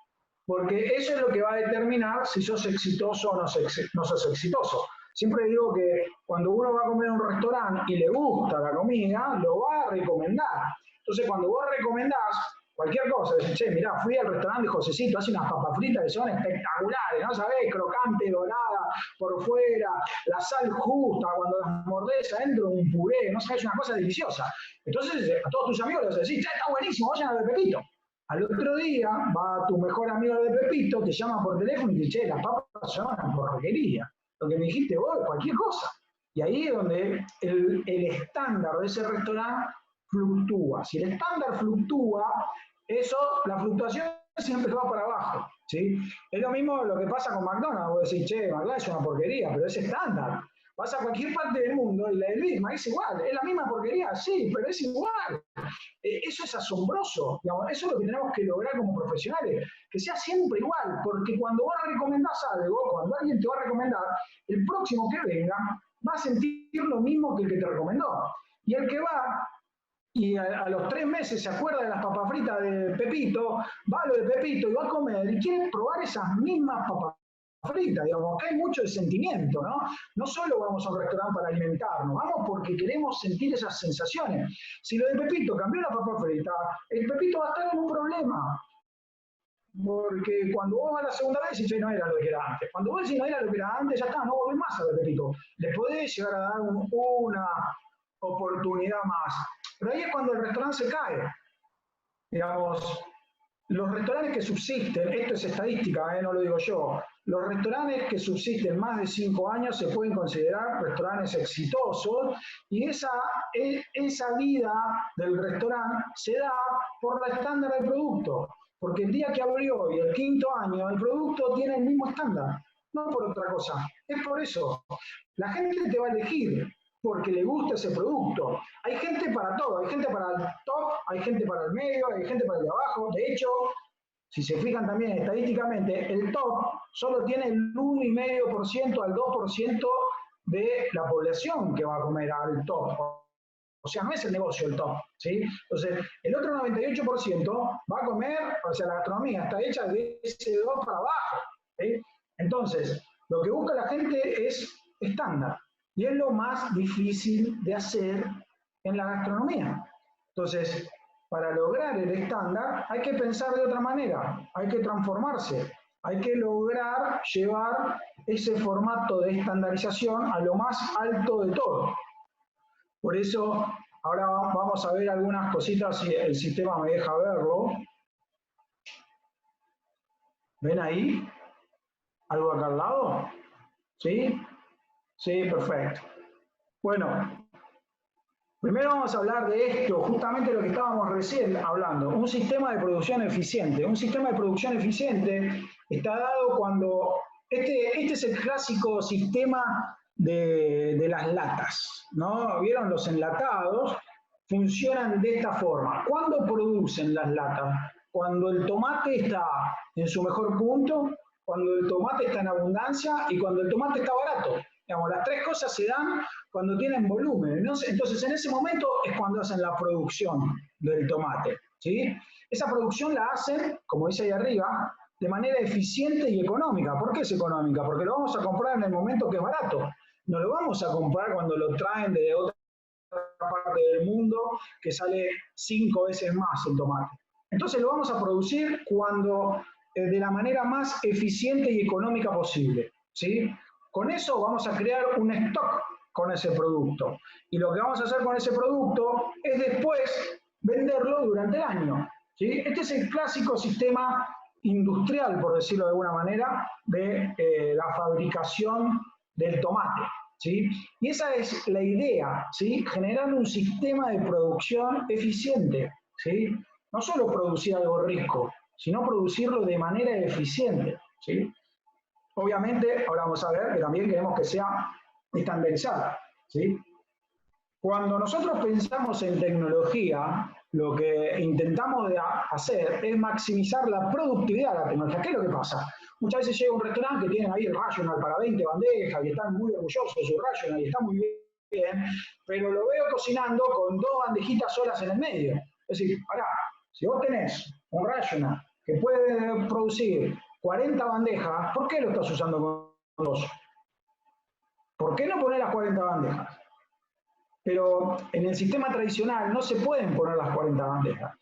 porque eso es lo que va a determinar si sos exitoso o no sos exitoso. Siempre digo que cuando uno va a comer a un restaurante y le gusta la comida, lo va a recomendar. Entonces, cuando vos recomendás cualquier cosa, decís, che, mirá, fui al restaurante de Josecito, hace unas papas fritas que son espectaculares, ¿no sabés? Crocante, dorada, por fuera, la sal justa, cuando las mordés adentro un puré, no sabés, una cosa deliciosa. Entonces, a todos tus amigos les decís, che, está buenísimo, vayan a ver Pepito. Al otro día va tu mejor amigo de Pepito, te llama por teléfono y te dice, che, las papas son una porquería. Lo que me dijiste vos, cualquier cosa. Y ahí es donde el estándar de ese restaurante fluctúa. Si el estándar fluctúa, la fluctuación siempre va para abajo, ¿sí? Es lo mismo lo que pasa con McDonald's. Vos decís, che, McDonald's es una porquería, pero es estándar. Vas a cualquier parte del mundo y la del Big Mac es igual. Es la misma porquería, sí, pero es igual. Eso es asombroso. Digamos, eso es lo que tenemos que lograr como profesionales, que sea siempre igual, porque cuando vos recomendás algo, cuando alguien te va a recomendar, el próximo que venga va a sentir lo mismo que el que te recomendó. Y el que va y a los 3 meses se acuerda de las papas fritas de Pepito, va a lo de Pepito y va a comer y quiere probar esas mismas papas fritas, digamos, acá hay mucho de sentimiento, ¿no? No solo vamos a un restaurante para alimentarnos, vamos porque queremos sentir esas sensaciones. Si lo de Pepito cambió la papa frita, el Pepito va a estar en un problema. Porque cuando vos vas la segunda vez y no era lo que era antes. Cuando vos decís no era lo que era antes, ya está, no volvés más a ver Pepito. Le podés llegar a dar una oportunidad más. Pero ahí es cuando el restaurante se cae. Digamos, los restaurantes que subsisten, esto es estadística, no lo digo yo, los restaurantes que subsisten más de 5 años se pueden considerar restaurantes exitosos y esa vida del restaurante se da por la estándar del producto, porque el día que abrió y el 5.º año el producto tiene el mismo estándar, no por otra cosa, es por eso. La gente te va a elegir porque le gusta ese producto. Hay gente para todo, hay gente para el top, hay gente para el medio, hay gente para el de abajo. De hecho, si se fijan también estadísticamente, el top solo tiene el 1,5% al 2% de la población que va a comer al top. O sea, no es el negocio el top, ¿sí? Entonces, el otro 98% va a comer, o sea, la gastronomía está hecha de ese 2 para abajo, ¿sí? Entonces, lo que busca la gente es estándar. Y es lo más difícil de hacer en la gastronomía. Entonces, para lograr el estándar hay que pensar de otra manera, hay que transformarse, hay que lograr llevar ese formato de estandarización a lo más alto de todo. Por eso, ahora vamos a ver algunas cositas, si el sistema me deja verlo. ¿Ven ahí? ¿Algo acá al lado? ¿Sí? Sí, perfecto. Bueno, primero vamos a hablar de esto, justamente lo que estábamos recién hablando, un sistema de producción eficiente. Un sistema de producción eficiente está dado cuando, este es el clásico sistema de las latas, ¿no? ¿Vieron? Los enlatados funcionan de esta forma. ¿Cuándo producen las latas? Cuando el tomate está en su mejor punto, cuando el tomate está en abundancia y cuando el tomate está barato. Digamos, las tres cosas se dan cuando tienen volumen, ¿no? Entonces, en ese momento es cuando hacen la producción del tomate, ¿sí? Esa producción la hacen, como dice ahí arriba, de manera eficiente y económica. ¿Por qué es económica? Porque lo vamos a comprar en el momento que es barato. No lo vamos a comprar cuando lo traen de otra parte del mundo que sale 5 veces más el tomate. Entonces lo vamos a producir cuando de la manera más eficiente y económica posible, ¿sí? Con eso vamos a crear un stock con ese producto. Y lo que vamos a hacer con ese producto es después venderlo durante el año, ¿sí? Este es el clásico sistema industrial, por decirlo de alguna manera, de la fabricación del tomate, ¿sí? Y esa es la idea, ¿sí? Generar un sistema de producción eficiente, ¿sí? No solo producir algo rico, sino producirlo de manera eficiente, ¿sí? Obviamente, ahora vamos a ver que también queremos que sea estandarizada, ¿sí? Cuando nosotros pensamos en tecnología, lo que intentamos hacer es maximizar la productividad de la tecnología. ¿Qué es lo que pasa? Muchas veces llega un restaurante que tienen ahí el Rational para 20 bandejas y están muy orgullosos de su Rational y está muy bien, pero lo veo cocinando con 2 bandejitas solas en el medio. Es decir, pará, si vos tenés un Rational que puede producir 40 bandejas, ¿por qué lo estás usando con 2? ¿Por qué no poner las 40 bandejas? Pero en el sistema tradicional no se pueden poner las 40 bandejas.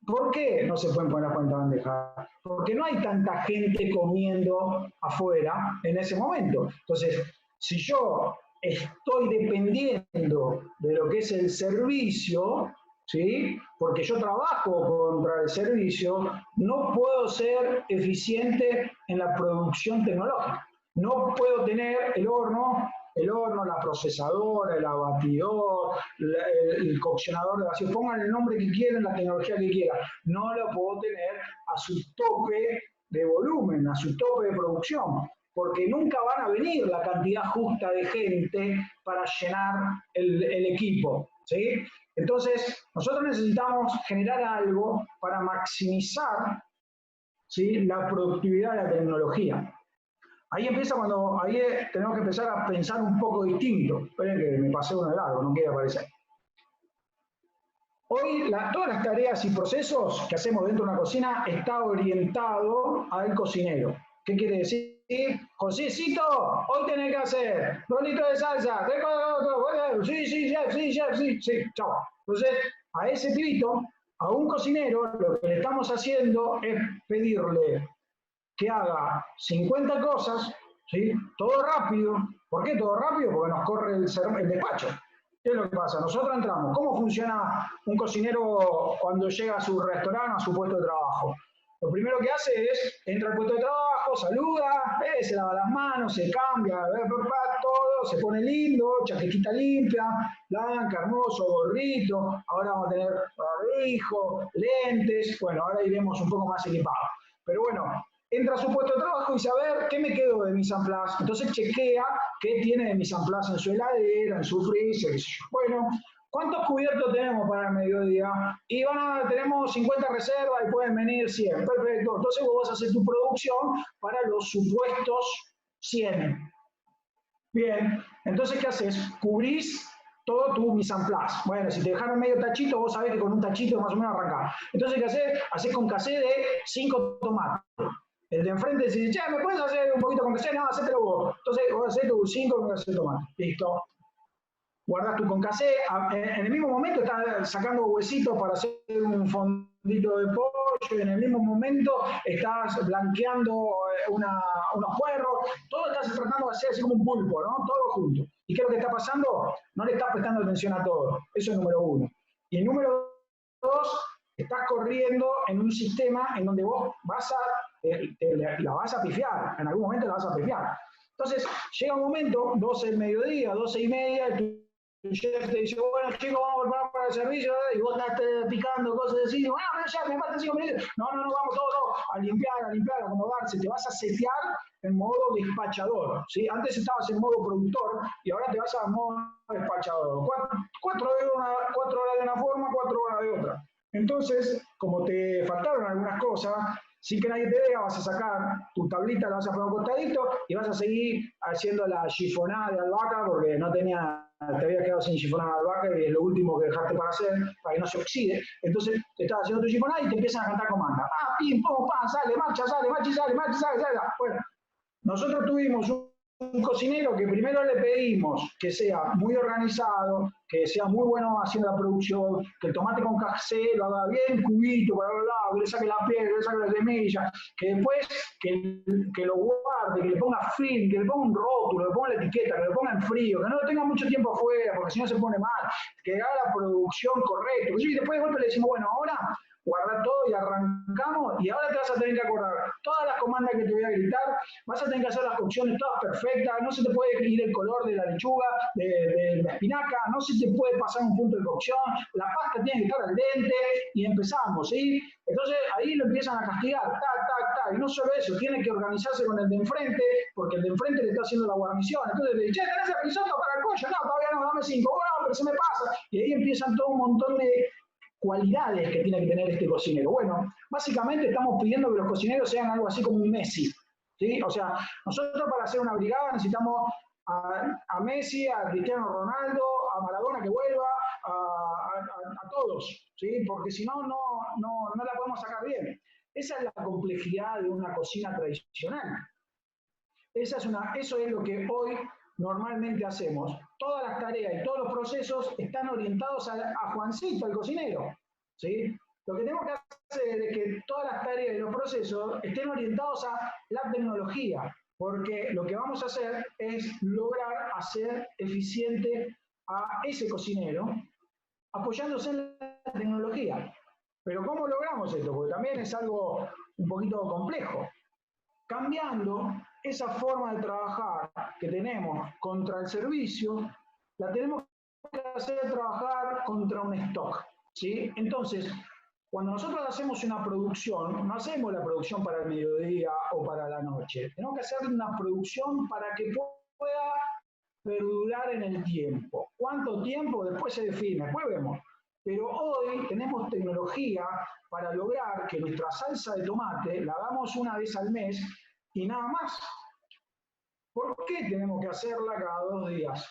¿Por qué no se pueden poner las 40 bandejas? Porque no hay tanta gente comiendo afuera en ese momento. Entonces, si yo estoy dependiendo de lo que es el servicio, ¿sí? Porque yo trabajo contra el servicio, no puedo ser eficiente en la producción tecnológica. No puedo tener el horno, la procesadora, el abatidor, el coccionador de vacío, pongan el nombre que quieran, la tecnología que quieran, no lo puedo tener a su tope de volumen, a su tope de producción, porque nunca van a venir la cantidad justa de gente para llenar el equipo, ¿sí? Entonces, nosotros necesitamos generar algo para maximizar, ¿sí?, la productividad de la tecnología. Ahí empieza ahí tenemos que empezar a pensar un poco distinto. Esperen que me pasé uno de largo, no quiere aparecer. Hoy todas las tareas y procesos que hacemos dentro de una cocina está orientado al cocinero. ¿Qué quiere decir? Josécito, hoy tenés que hacer rolito de salsa. Sí, chao. Entonces, a ese pibito, a un cocinero, lo que le estamos haciendo es pedirle que haga 50 cosas, ¿sí? Todo rápido. ¿Por qué todo rápido? Porque nos corre el despacho. ¿Qué es lo que pasa? Nosotros entramos. ¿Cómo funciona un cocinero cuando llega a su restaurante, a su puesto de trabajo? Lo primero que hace es, entra al puesto de trabajo, saluda, se lava las manos, se cambia, todo, se pone lindo, chaquetita limpia, blanca, hermoso, gorrito, ahora vamos a tener barbijo, lentes, bueno, ahora iremos un poco más equipados. Pero bueno, entra a su puesto de trabajo y dice, a ver, ¿qué me quedo de mise en place? Entonces chequea qué tiene de mise en place en su heladera, en su freezer, qué sé yo. Bueno, ¿cuántos cubiertos tenemos para el mediodía? Y tenemos 50 reservas y pueden venir 100. Perfecto. Entonces vos vas a hacer tu producción para los supuestos 100. Bien. Entonces, ¿qué haces? Cubrís todo tu mise en place. Bueno, si te dejaron medio tachito, vos sabés que con un tachito más o menos arrancás. Entonces, ¿qué haces? Haces con casé de 5 tomates. El de enfrente dice, che, ¿me puedes hacer un poquito con casé? No, hacételo vos. Entonces, vos haces tu 5 con casé de tomate. Listo. Guardas tu concassé, en el mismo momento estás sacando huesitos para hacer un fondito de pollo, en el mismo momento estás blanqueando unos puerros, todo estás tratando de hacer así como un pulpo, ¿no? Todo junto. ¿Y qué es lo que está pasando? No le estás prestando atención a todo. Eso es número 1. Y el número 2, estás corriendo en un sistema en donde vos la vas a pifiar, en algún momento la vas a pifiar. Entonces, llega un momento, 12 del mediodía, 12 y media, el chef te dice, bueno chicos, vamos a preparar para el servicio, y vos estás picando cosas así, bueno, ya me faltan 5 minutos, no, vamos todos a limpiar, a acomodarse, te vas a setear en modo despachador, ¿sí? Antes estabas en modo productor y ahora te vas a modo despachador, 4 horas de una forma, 4 horas de otra. Entonces, como te faltaron algunas cosas, sin que nadie te vea, vas a sacar tu tablita, la vas a poner un costadito y vas a seguir haciendo la chifonada de albahaca porque te había quedado sin chifonada de albahaca y es lo último que dejaste para hacer, para que no se oxide. Entonces te estás haciendo tu chifonada y te empiezan a cantar comandas. Ah, pim, pum, pam, sale, marcha, sale. Bueno, nosotros tuvimos un cocinero que primero le pedimos que sea muy organizado, que sea muy bueno haciendo la producción, que el tomate con casé lo haga bien cubito, que le saque la piel, que le saque la semilla, que después que lo guarde, que le ponga film, que le ponga un rótulo, que le ponga la etiqueta, que lo ponga en frío, que no lo tenga mucho tiempo afuera, porque si no se pone mal, que haga la producción correcta. Y después de golpe le decimos, bueno, ahora guarda todo y arrancamos, y ahora te vas a tener que acordar todas las comandas que te voy a gritar, vas a tener que hacer las cocciones todas perfectas, no se te puede ir el color de la lechuga, de la espinaca, no se te puede pasar un punto de cocción, la pasta tiene que estar al dente, y empezamos, ¿sí? Entonces ahí lo empiezan a castigar, y no solo eso, tiene que organizarse con el de enfrente, porque el de enfrente le está haciendo la guarnición, entonces le dice, che, ¿tenés el risotto para el pollo? No, todavía no, dame 5, bueno, pero se me pasa, y ahí empiezan todo un montón de cualidades que tiene que tener este cocinero. Bueno, básicamente estamos pidiendo que los cocineros sean algo así como un Messi, ¿sí? O sea, nosotros para hacer una brigada necesitamos a Messi, a Cristiano Ronaldo, a Maradona que vuelva, a todos, ¿sí? Porque si no, no la podemos sacar bien. Esa es la complejidad de una cocina tradicional. Eso es lo que hoy normalmente hacemos. Todas las tareas y todos los procesos están orientados a Juancito, el cocinero, ¿sí? Lo que tenemos que hacer es que todas las tareas y los procesos estén orientados a la tecnología, porque lo que vamos a hacer es lograr hacer eficiente a ese cocinero apoyándose en la tecnología. Pero ¿cómo logramos esto? Porque también es algo un poquito complejo. Cambiando esa forma de trabajar que tenemos contra el servicio, la tenemos que hacer trabajar contra un stock, ¿sí? Entonces, cuando nosotros hacemos una producción, no hacemos la producción para el mediodía o para la noche. Tenemos que hacer una producción para que pueda perdurar en el tiempo. ¿Cuánto tiempo? Después se define, después vemos. Pero hoy tenemos tecnología para lograr que nuestra salsa de tomate la hagamos una vez al mes y nada más. ¿Por qué tenemos que hacerla cada 2 días?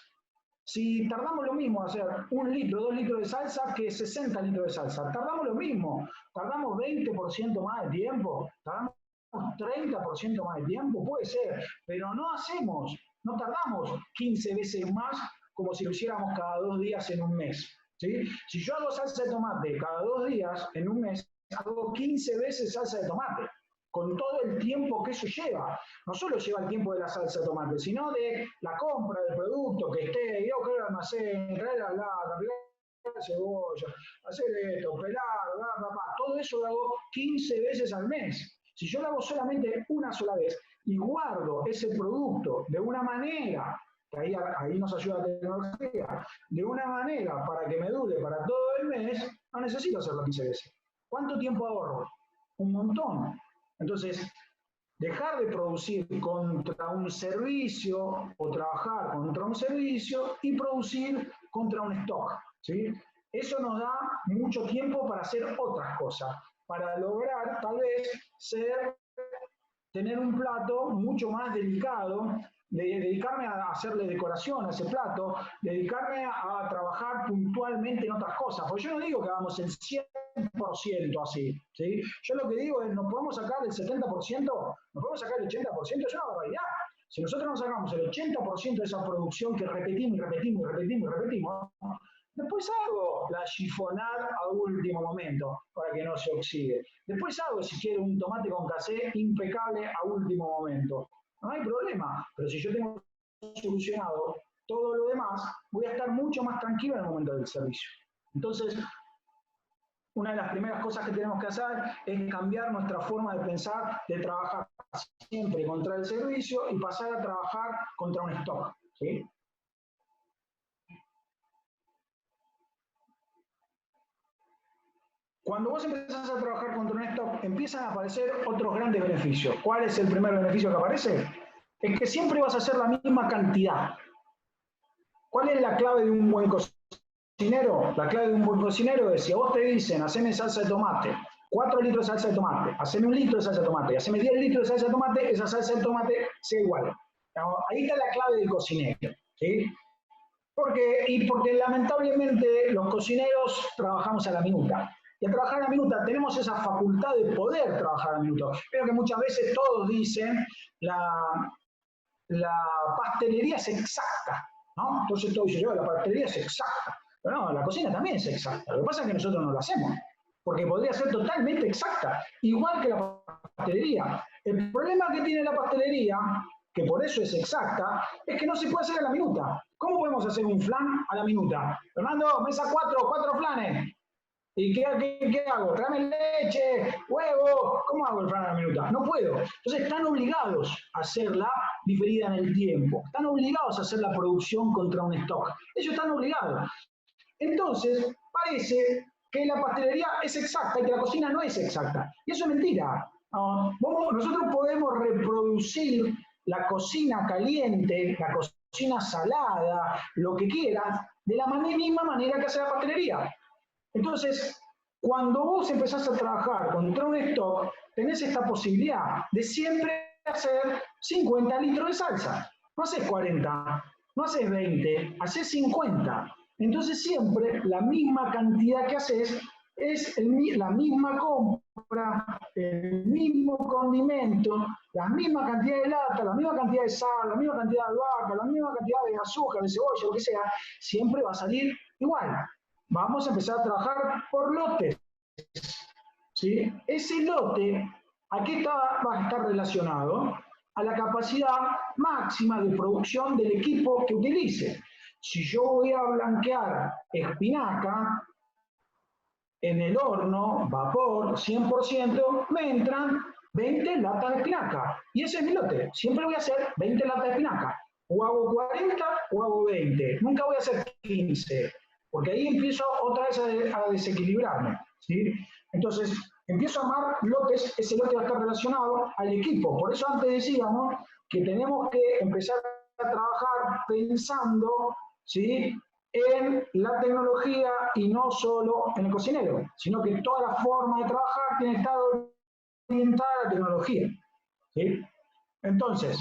Si tardamos lo mismo hacer 1 litro, 2 litros de salsa que 60 litros de salsa, tardamos lo mismo, tardamos 20% más de tiempo, tardamos 30% más de tiempo, puede ser, pero no tardamos 15 veces más como si lo hiciéramos cada 2 días en un mes. ¿Sí? Si yo hago salsa de tomate cada 2 días en un mes, hago 15 veces salsa de tomate, con todo el tiempo que eso lleva. No solo lleva el tiempo de la salsa de tomate, sino de la compra del producto, que esté, yo creo el almacén, traer la lata, cebolla, hacer esto, pelar, bla, bla, bla. Todo eso lo hago 15 veces al mes. Si yo lo hago solamente una sola vez y guardo ese producto de una manera, que ahí nos ayuda la tecnología, de una manera para que me dure para todo el mes, no necesito hacerlo 15 veces. ¿Cuánto tiempo ahorro? Un montón. Entonces, dejar de producir contra un servicio o trabajar contra un servicio y producir contra un stock, ¿sí? Eso nos da mucho tiempo para hacer otras cosas, para lograr tal vez tener un plato mucho más delicado, dedicarme a hacerle decoración a ese plato, dedicarme a trabajar puntualmente en otras cosas, porque yo no digo que hagamos el 100% así, ¿sí? Yo lo que digo es, ¿nos podemos sacar el 70%? ¿Nos podemos sacar el 80%? Es una barbaridad. Si nosotros nos sacamos el 80% de esa producción que repetimos y repetimos y repetimos y repetimos, después hago la chifonada a último momento para que no se oxide. Después hago, si quiero, un tomate con casé impecable a último momento. No hay problema, pero si yo tengo solucionado todo lo demás, voy a estar mucho más tranquilo en el momento del servicio. Entonces, una de las primeras cosas que tenemos que hacer es cambiar nuestra forma de pensar, de trabajar siempre contra el servicio y pasar a trabajar contra un stock, ¿sí? Cuando vos empezás a trabajar contra un stock, empiezan a aparecer otros grandes beneficios. ¿Cuál es el primer beneficio que aparece? Es que siempre vas a hacer la misma cantidad. ¿Cuál es la clave de un buen cocinero? La clave de un buen cocinero es, si a vos te dicen, haceme salsa de tomate, 4 litros de salsa de tomate, haceme 1 litro de salsa de tomate, haceme 10 litros de salsa de tomate, esa salsa de tomate sea igual. Ahí está la clave del cocinero, ¿sí? Porque lamentablemente los cocineros trabajamos a la minuta. Y al trabajar a la minuta tenemos esa facultad de poder trabajar a la minuta. Pero que muchas veces todos dicen, la pastelería es exacta, ¿no? Entonces todos dicen, la pastelería es exacta. Pero no, la cocina también es exacta. Lo que pasa es que nosotros no lo hacemos. Porque podría ser totalmente exacta, igual que la pastelería. El problema que tiene la pastelería, que por eso es exacta, es que no se puede hacer a la minuta. ¿Cómo podemos hacer un flan a la minuta? Fernando, mesa 4 flanes. ¿Y qué hago? Tráeme leche, huevo. ¿Cómo hago el flan a la minuta? No puedo. Entonces están obligados a hacerla diferida en el tiempo. Están obligados a hacer la producción contra un stock. Ellos están obligados. Entonces, parece que la pastelería es exacta y que la cocina no es exacta. Y eso es mentira. Nosotros podemos reproducir la cocina caliente, la cocina salada, lo que quieras, de la misma manera que hace la pastelería. Entonces, cuando vos empezás a trabajar contra un stock, tenés esta posibilidad de siempre hacer 50 litros de salsa. No haces 40, no haces 20, haces 50. Entonces siempre la misma cantidad que haces es la misma compra, el mismo condimento, la misma cantidad de lata, la misma cantidad de sal, la misma cantidad de albahaca, la misma cantidad de azúcar, de cebolla, lo que sea, siempre va a salir igual. Vamos a empezar a trabajar por lotes, ¿sí? Ese lote, ¿a qué va a estar relacionado? A la capacidad máxima de producción del equipo que utilice. Si yo voy a blanquear espinaca en el horno, vapor, 100%, me entran 20 latas de espinaca. Y ese es mi lote. Siempre voy a hacer 20 latas de espinaca. O hago 40 o hago 20. Nunca voy a hacer 15. Porque ahí empiezo otra vez a desequilibrarme, ¿sí? Entonces, empiezo a armar lotes, ese lote va a estar relacionado al equipo. Por eso antes decíamos que tenemos que empezar a trabajar pensando, ¿sí?, en la tecnología y no solo en el cocinero, sino que toda la forma de trabajar tiene que estar orientada a la tecnología, ¿sí? Entonces,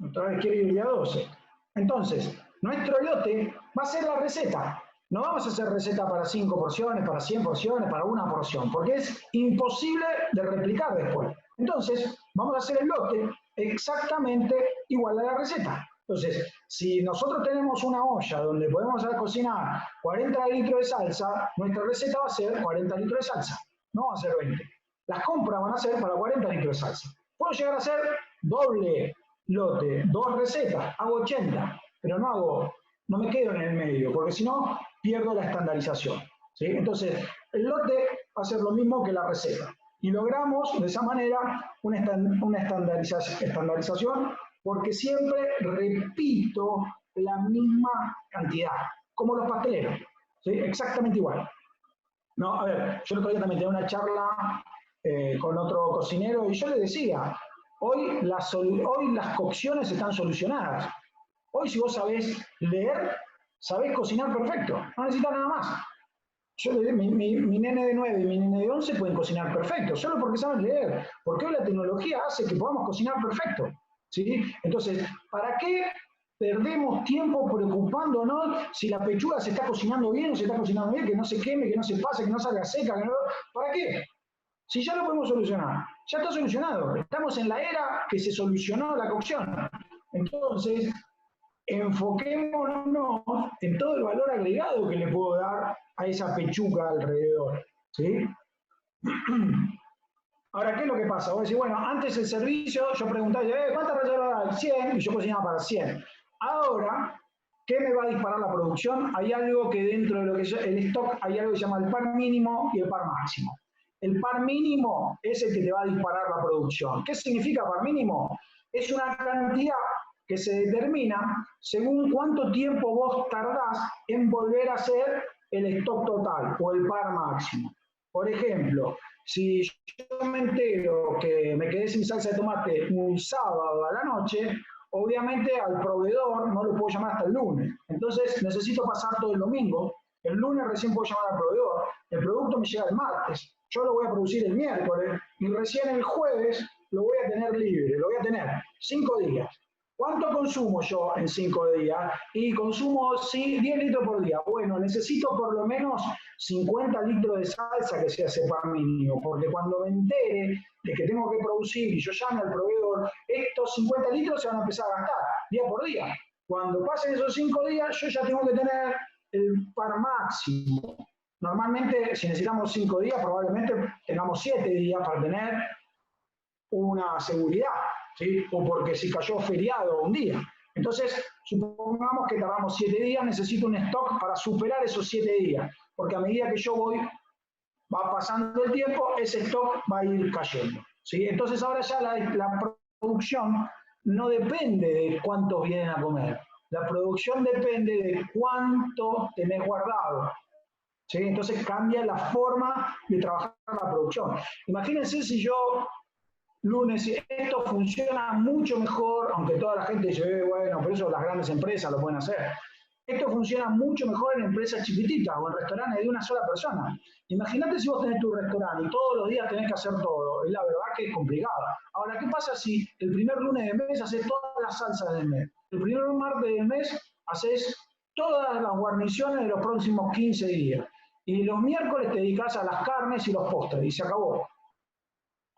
otra vez quiero ir el día 12. Entonces, nuestro lote va a ser la receta. No vamos a hacer receta para 5 porciones, para 100 porciones, para 1 porción, porque es imposible de replicar después. Entonces, vamos a hacer el lote exactamente igual a la receta. Entonces, si nosotros tenemos una olla donde podemos cocinar 40 litros de salsa, nuestra receta va a ser 40 litros de salsa, no va a ser 20. Las compras van a ser para 40 litros de salsa. Puedo llegar a hacer doble lote, 2 recetas, hago 80, pero no me quedo en el medio, porque si no, pierdo la estandarización. ¿Sí? Entonces, el lote va a ser lo mismo que la receta. Y logramos de esa manera una estandarización porque siempre repito la misma cantidad, como los pasteleros, ¿sí? Exactamente igual. No, a ver, yo el otro día también tenía una charla con otro cocinero y yo le decía, hoy las cocciones están solucionadas. Hoy si vos sabés leer, sabés cocinar perfecto, no necesitas nada más. Mi nene de 9 y mi nene de 11 pueden cocinar perfecto, solo porque saben leer, porque hoy la tecnología hace que podamos cocinar perfecto. ¿Sí? Entonces, ¿para qué perdemos tiempo preocupándonos si la pechuga se está cocinando bien o se está cocinando bien, que no se queme, que no se pase, que no salga seca? ¿Para qué? Si ya lo podemos solucionar, ya está solucionado. Estamos en la era que se solucionó la cocción. Entonces, enfoquémonos en todo el valor agregado que le puedo dar a esa pechuga alrededor. ¿Sí? Ahora, ¿qué es lo que pasa? Vos decís, bueno, antes el servicio, yo preguntaba, ¿cuántas reservas hay? 100, y yo cocinaba para 100. Ahora, ¿qué me va a disparar la producción? Hay algo que dentro de lo que es el stock, hay algo que se llama el par mínimo y el par máximo. El par mínimo es el que te va a disparar la producción. ¿Qué significa par mínimo? Es una cantidad que se determina según cuánto tiempo vos tardás en volver a hacer el stock total o el par máximo. Por ejemplo, si yo me entero que me quedé sin salsa de tomate un sábado a la noche, obviamente al proveedor no lo puedo llamar hasta el lunes. Entonces necesito pasar todo el domingo. El lunes recién puedo llamar al proveedor. El producto me llega el martes. Yo lo voy a producir el miércoles y recién el jueves lo voy a tener libre. Lo voy a tener 5 días. ¿Cuánto consumo yo en 5 días? Y consumo 10 litros por día. Bueno, necesito por lo menos 50 litros de salsa que sea ese par mínimo, porque cuando me entere de que tengo que producir y yo llame al proveedor, estos 50 litros se van a empezar a gastar día por día. Cuando pasen esos 5 días, yo ya tengo que tener el par máximo. Normalmente, si necesitamos 5 días, probablemente tengamos 7 días para tener una seguridad. ¿Sí? O porque si cayó feriado un día. Entonces, supongamos que tardamos 7 días, necesito un stock para superar esos 7 días, porque a medida que yo va pasando el tiempo, ese stock va a ir cayendo. ¿Sí? Entonces ahora ya la producción no depende de cuántos vienen a comer, la producción depende de cuánto tenés guardado. ¿Sí? Entonces cambia la forma de trabajar la producción. Imagínense si yo lunes, esto funciona mucho mejor, aunque toda la gente dice, bueno, por eso las grandes empresas lo pueden hacer. Esto funciona mucho mejor en empresas chiquititas o en restaurantes de una sola persona. Imagínate si vos tenés tu restaurante y todos los días tenés que hacer todo. Y la verdad que es complicado. Ahora, ¿qué pasa si el primer lunes del mes haces todas las salsas del mes? El primer martes del mes haces todas las guarniciones de los próximos 15 días. Y los miércoles te dedicas a las carnes y los postres. Y se acabó.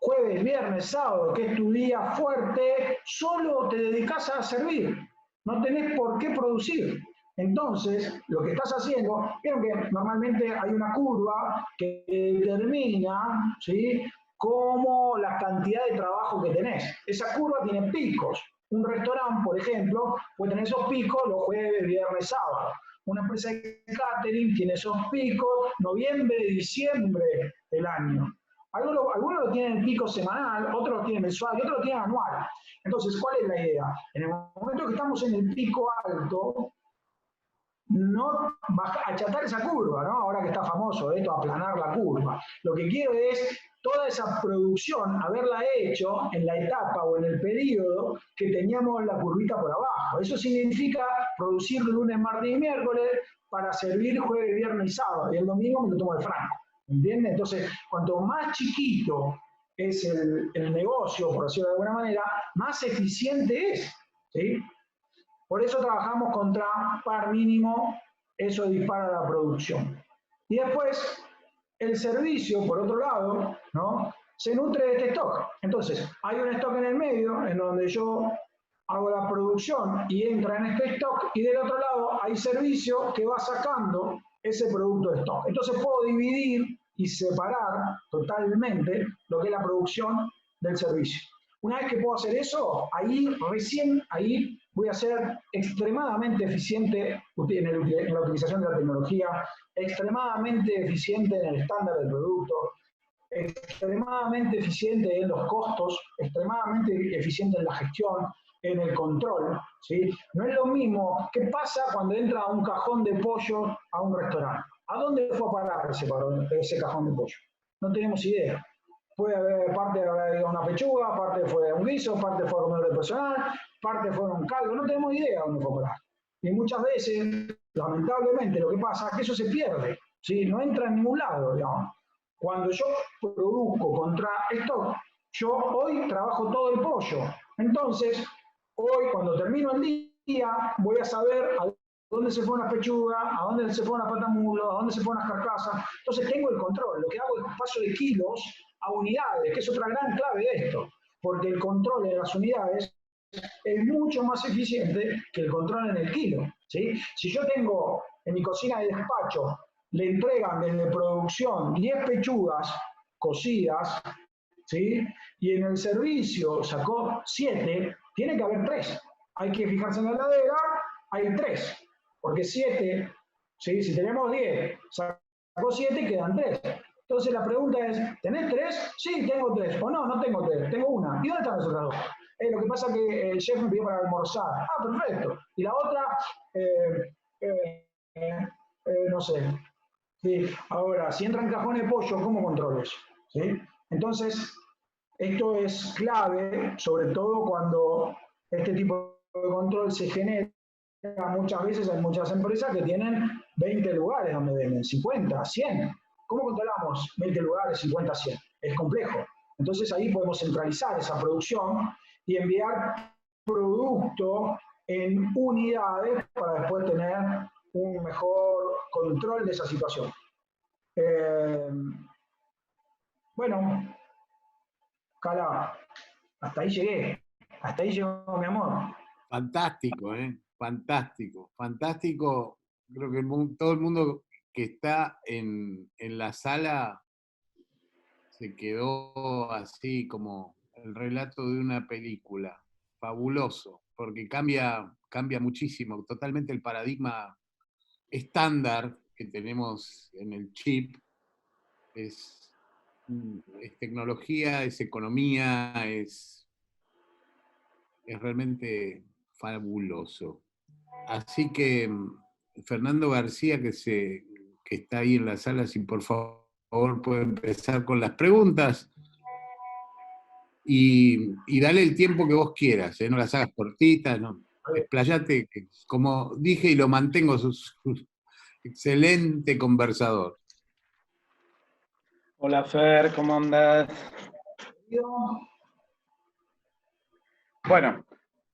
Jueves, viernes, sábado, que es tu día fuerte, solo te dedicas a servir. No tenés por qué producir. Entonces, lo que estás haciendo, vieron que normalmente hay una curva que determina, ¿sí?, como la cantidad de trabajo que tenés. Esa curva tiene picos. Un restaurante, por ejemplo, puede tener esos picos los jueves, viernes, sábado. Una empresa de catering tiene esos picos noviembre, diciembre del año. Algunos lo tienen en pico semanal, otros lo tienen mensual y otros lo tienen anual. Entonces, ¿cuál es la idea? En el momento que estamos en el pico alto, no achatar esa curva, ¿no? Ahora que está famoso esto, aplanar la curva. Lo que quiero es toda esa producción, haberla hecho en la etapa o en el periodo que teníamos la curvita por abajo. Eso significa producir lunes, martes y miércoles para servir jueves, viernes y sábado. Y el domingo me lo tomo de franco. ¿Entiendes? Entonces, cuanto más chiquito es el negocio, por decirlo de alguna manera, más eficiente es. ¿Sí? Por eso trabajamos contra par mínimo, eso dispara la producción. Y después, el servicio, por otro lado, ¿no?, se nutre de este stock. Entonces, hay un stock en el medio, en donde yo hago la producción y entra en este stock, y del otro lado hay servicio que va sacando ese producto de stock. Entonces puedo dividir y separar totalmente lo que es la producción del servicio. Una vez que puedo hacer eso, ahí voy a ser extremadamente eficiente en la utilización de la tecnología, extremadamente eficiente en el estándar del producto, extremadamente eficiente en los costos, extremadamente eficiente en la gestión, en el control, ¿sí? No es lo mismo. ¿Qué pasa cuando entra un cajón de pollo a un restaurante? ¿A dónde fue a parar ese cajón de pollo? No tenemos idea. Puede haber parte de una pechuga, parte fue un guiso, parte fue comedor de personal, parte fue un caldo, no tenemos idea dónde fue a parar. Y muchas veces, lamentablemente, lo que pasa es que eso se pierde, ¿sí? No entra en ningún lado, digamos. Cuando yo produzco contra esto, yo hoy trabajo todo el pollo. Entonces, hoy cuando termino el día, voy a saber a dónde se fue una pechuga, a dónde se fue una patamulo, a dónde se fue una carcasa. Entonces tengo el control. Lo que hago es paso de kilos a unidades, que es otra gran clave de esto, porque el control de las unidades es mucho más eficiente que el control en el kilo, ¿sí? Si yo tengo en mi cocina de despacho, le entregan desde producción 10 pechugas cocidas, ¿sí? Y en el servicio sacó 7, tiene que haber 3. Hay que fijarse en la heladera, hay 3, porque 7, ¿sí? Si tenemos 10, sacó 7, quedan 3. Entonces la pregunta es, ¿tenés 3? Sí, tengo 3. O no, no tengo 3, tengo una. ¿Y dónde están los otros 2? Lo que pasa es que el chef me pidió para almorzar. Ah, perfecto. Y la otra, no sé. Sí. Ahora, si entra en cajón de pollo, ¿cómo controlo eso? ¿Sí? Entonces, esto es clave, sobre todo cuando este tipo de control se genera. Muchas veces hay muchas empresas que tienen 20 lugares donde venden, 50, 100. ¿Cómo controlamos 20 lugares, 50, 100? Es complejo. Entonces ahí podemos centralizar esa producción y enviar producto en unidades para después tener un mejor control de esa situación. Bueno, Cala, hasta ahí llegué. Hasta ahí llegó mi amor. Fantástico, ¿eh? Fantástico, fantástico. Creo que todo el mundo que está en la sala se quedó así como el relato de una película. Fabuloso, porque cambia muchísimo, totalmente el paradigma estándar que tenemos en el chip. Es tecnología, es economía, es realmente fabuloso. Así que, Fernando García, que está ahí en la sala, si por favor puede empezar con las preguntas y dale el tiempo que vos quieras, no las hagas cortitas, no. Explayate, como dije y lo mantengo, sos excelente conversador. Hola Fer, ¿cómo andas? Bueno,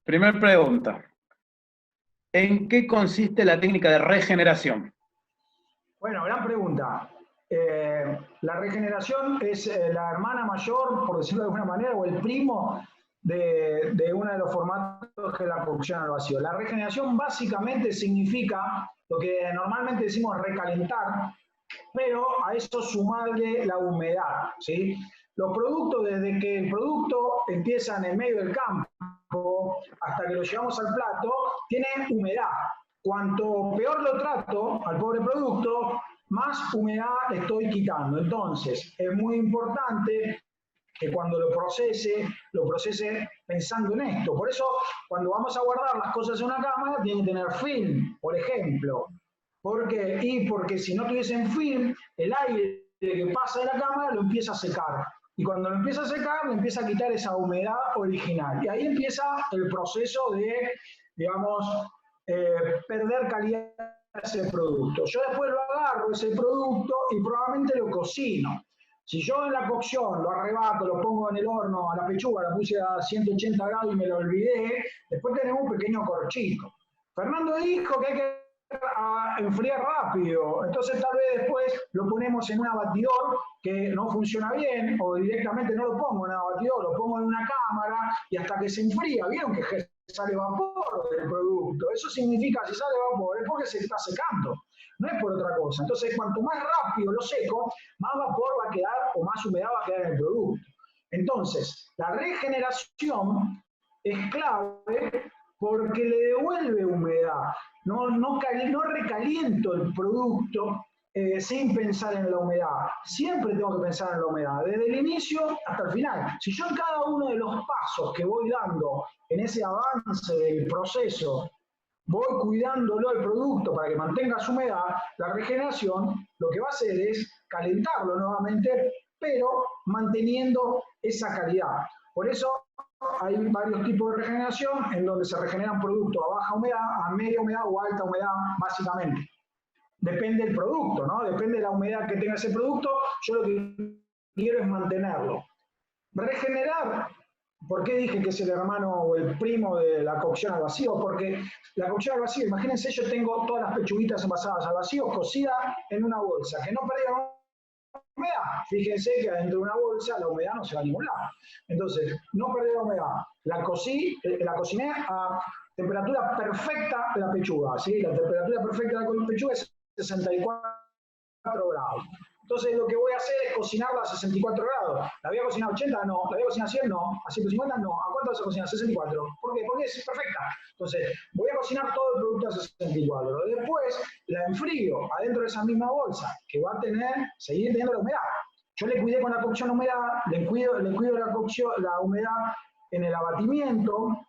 primera pregunta. ¿En qué consiste la técnica de regeneración? Bueno, gran pregunta. La regeneración es la hermana mayor, por decirlo de alguna manera, o el primo de uno de los formatos que es la cocción al vacío. La regeneración básicamente significa lo que normalmente decimos recalentar, pero a eso sumarle la humedad, ¿sí? Los productos, desde que el producto empieza en el medio del campo hasta que lo llevamos al plato, tienen humedad. Cuanto peor lo trato al pobre producto, más humedad le estoy quitando. Entonces, es muy importante que cuando lo procese pensando en esto. Por eso, cuando vamos a guardar las cosas en una cámara, tiene que tener film, por ejemplo. ¿Por qué? Y porque si no tuviesen film, el aire que pasa de la cámara lo empieza a secar. Y cuando lo empieza a secar, le empieza a quitar esa humedad original. Y ahí empieza el proceso de, digamos, perder calidad de ese producto. Yo después lo agarro, ese producto, y probablemente lo cocino. Si yo en la cocción lo arrebato, lo pongo en el horno, a la pechuga la puse a 180 grados y me lo olvidé, después tenemos un pequeño corchito. Fernando dijo que hay que enfriar rápido, entonces tal vez después lo ponemos en un abatidor que no funciona bien, o directamente no lo pongo en un abatidor, lo pongo en una cámara y hasta que se enfría. Vieron que sale vapor del producto. Eso significa, si sale vapor, es porque se está secando, no es por otra cosa. Entonces, cuanto más rápido lo seco, más vapor va a quedar o más humedad va a quedar en el producto. Entonces, la regeneración es clave porque le devuelve humedad. No recaliento el producto sin pensar en la humedad. Siempre tengo que pensar en la humedad, desde el inicio hasta el final. Si yo en cada uno de los pasos que voy dando en ese avance del proceso voy cuidándolo el producto para que mantenga su humedad, la regeneración lo que va a hacer es calentarlo nuevamente, pero manteniendo esa calidad. Por eso hay varios tipos de regeneración en donde se regeneran productos a baja humedad, a media humedad o alta humedad, básicamente. Depende del producto, ¿no? Depende de la humedad que tenga ese producto, yo lo que quiero es mantenerlo. Regenerar, ¿por qué dije que es el hermano o el primo de la cocción al vacío? Porque la cocción al vacío, imagínense, yo tengo todas las pechuguitas envasadas al vacío, cocidas en una bolsa, que no perdieron humedad. Fíjense que adentro de una bolsa la humedad no se va a ningún lado. Entonces, no perder la humedad. La cociné a temperatura perfecta de la pechuga, ¿sí? La temperatura perfecta de la pechuga es 64 grados. Entonces lo que voy a hacer es cocinarla a 64 grados. ¿La voy a cocinar a 80? No. ¿La voy a cocinar a 100? No. ¿A 150? No. ¿A cuánto vas a cocinar? 64. ¿Por qué? Porque es perfecta. Entonces voy a cocinar todo el producto a 64. Después la enfrío adentro de esa misma bolsa que va a seguir teniendo la humedad. Yo le cuidé con la cocción la humedad, le cuido la humedad en el abatimiento.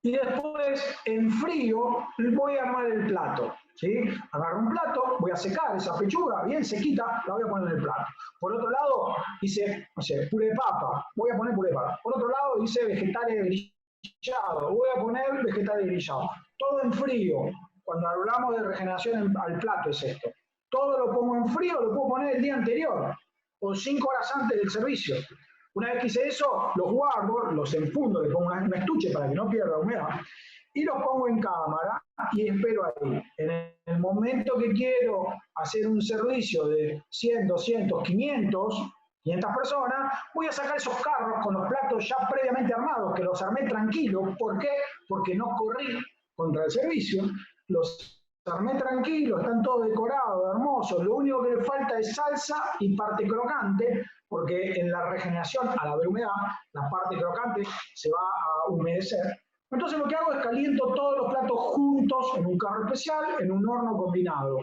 Y después, en frío, voy a armar el plato. ¿Sí? Agarro un plato, voy a secar esa pechuga, bien sequita, la voy a poner en el plato. Por otro lado, hice, no sé, puré de papa, voy a poner puré de papa. Por otro lado, hice vegetales grillados, voy a poner vegetales grillados. Todo en frío. Cuando hablamos de regeneración al plato es esto. Todo lo pongo en frío, lo puedo poner el día anterior o 5 horas antes del servicio. Una vez que hice eso, los guardo, los enfundo, le pongo un estuche para que no pierda humedad y los pongo en cámara y espero ahí. En el momento que quiero hacer un servicio de 100, 200, 500 personas, voy a sacar esos carros con los platos ya previamente armados, que los armé tranquilo. ¿Por qué? Porque no corrí contra el servicio. Los armé tranquilos, están todos decorados, hermosos. Lo único que le falta es salsa y parte crocante, porque en la regeneración, al haber humedad, la parte crocante se va a humedecer. Entonces lo que hago es caliento todos los platos juntos en un carro especial, en un horno combinado,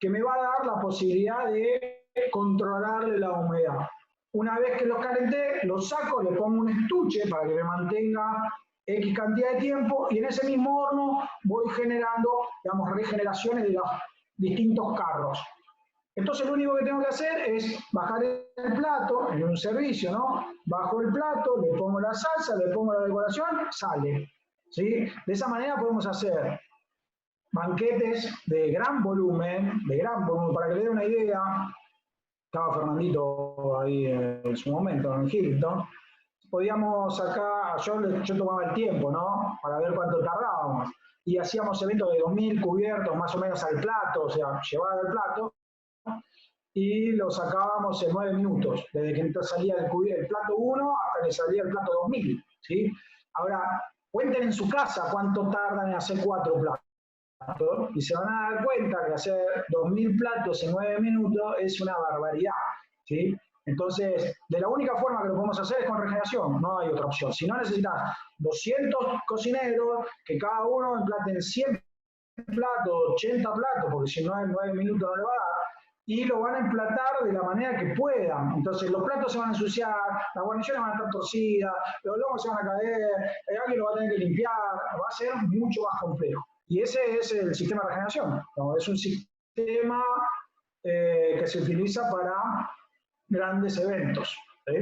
que me va a dar la posibilidad de controlarle la humedad. Una vez que los calenté, los saco, le pongo un estuche para que me mantenga X cantidad de tiempo y en ese mismo horno voy generando, digamos, regeneraciones de los distintos carros. Entonces lo único que tengo que hacer es bajar el plato en un servicio, ¿no? Bajo el plato, le pongo la salsa, le pongo la decoración, sale. ¿Sí? De esa manera podemos hacer banquetes de gran volumen, para que le dé una idea. Estaba Fernandito ahí en su momento, en Hilton. Podíamos sacar, yo tomaba el tiempo, ¿no? Para ver cuánto tardábamos. Y hacíamos eventos de 2000 cubiertos más o menos al plato, o sea, llevaba el plato, y lo sacábamos en 9 minutos, desde que salía el plato 1 hasta que salía el plato 2000, ¿sí? Ahora, cuenten en su casa cuánto tardan en hacer 4 platos y se van a dar cuenta que hacer 2000 platos en 9 minutos es una barbaridad, ¿sí? Entonces, de la única forma que lo podemos hacer es con regeneración, no hay otra opción. Si no, necesitas 200 cocineros que cada uno emplaten 100 platos, 80 platos, porque si no en 9 minutos no le va a dar, y lo van a emplatar de la manera que puedan. Entonces los platos se van a ensuciar, las guarniciones van a estar torcidas, los lomos se van a caer, alguien lo va a tener que limpiar, va a ser mucho más complejo. Y ese es el sistema de regeneración, ¿no? Es un sistema que se utiliza para grandes eventos. ¿Sí?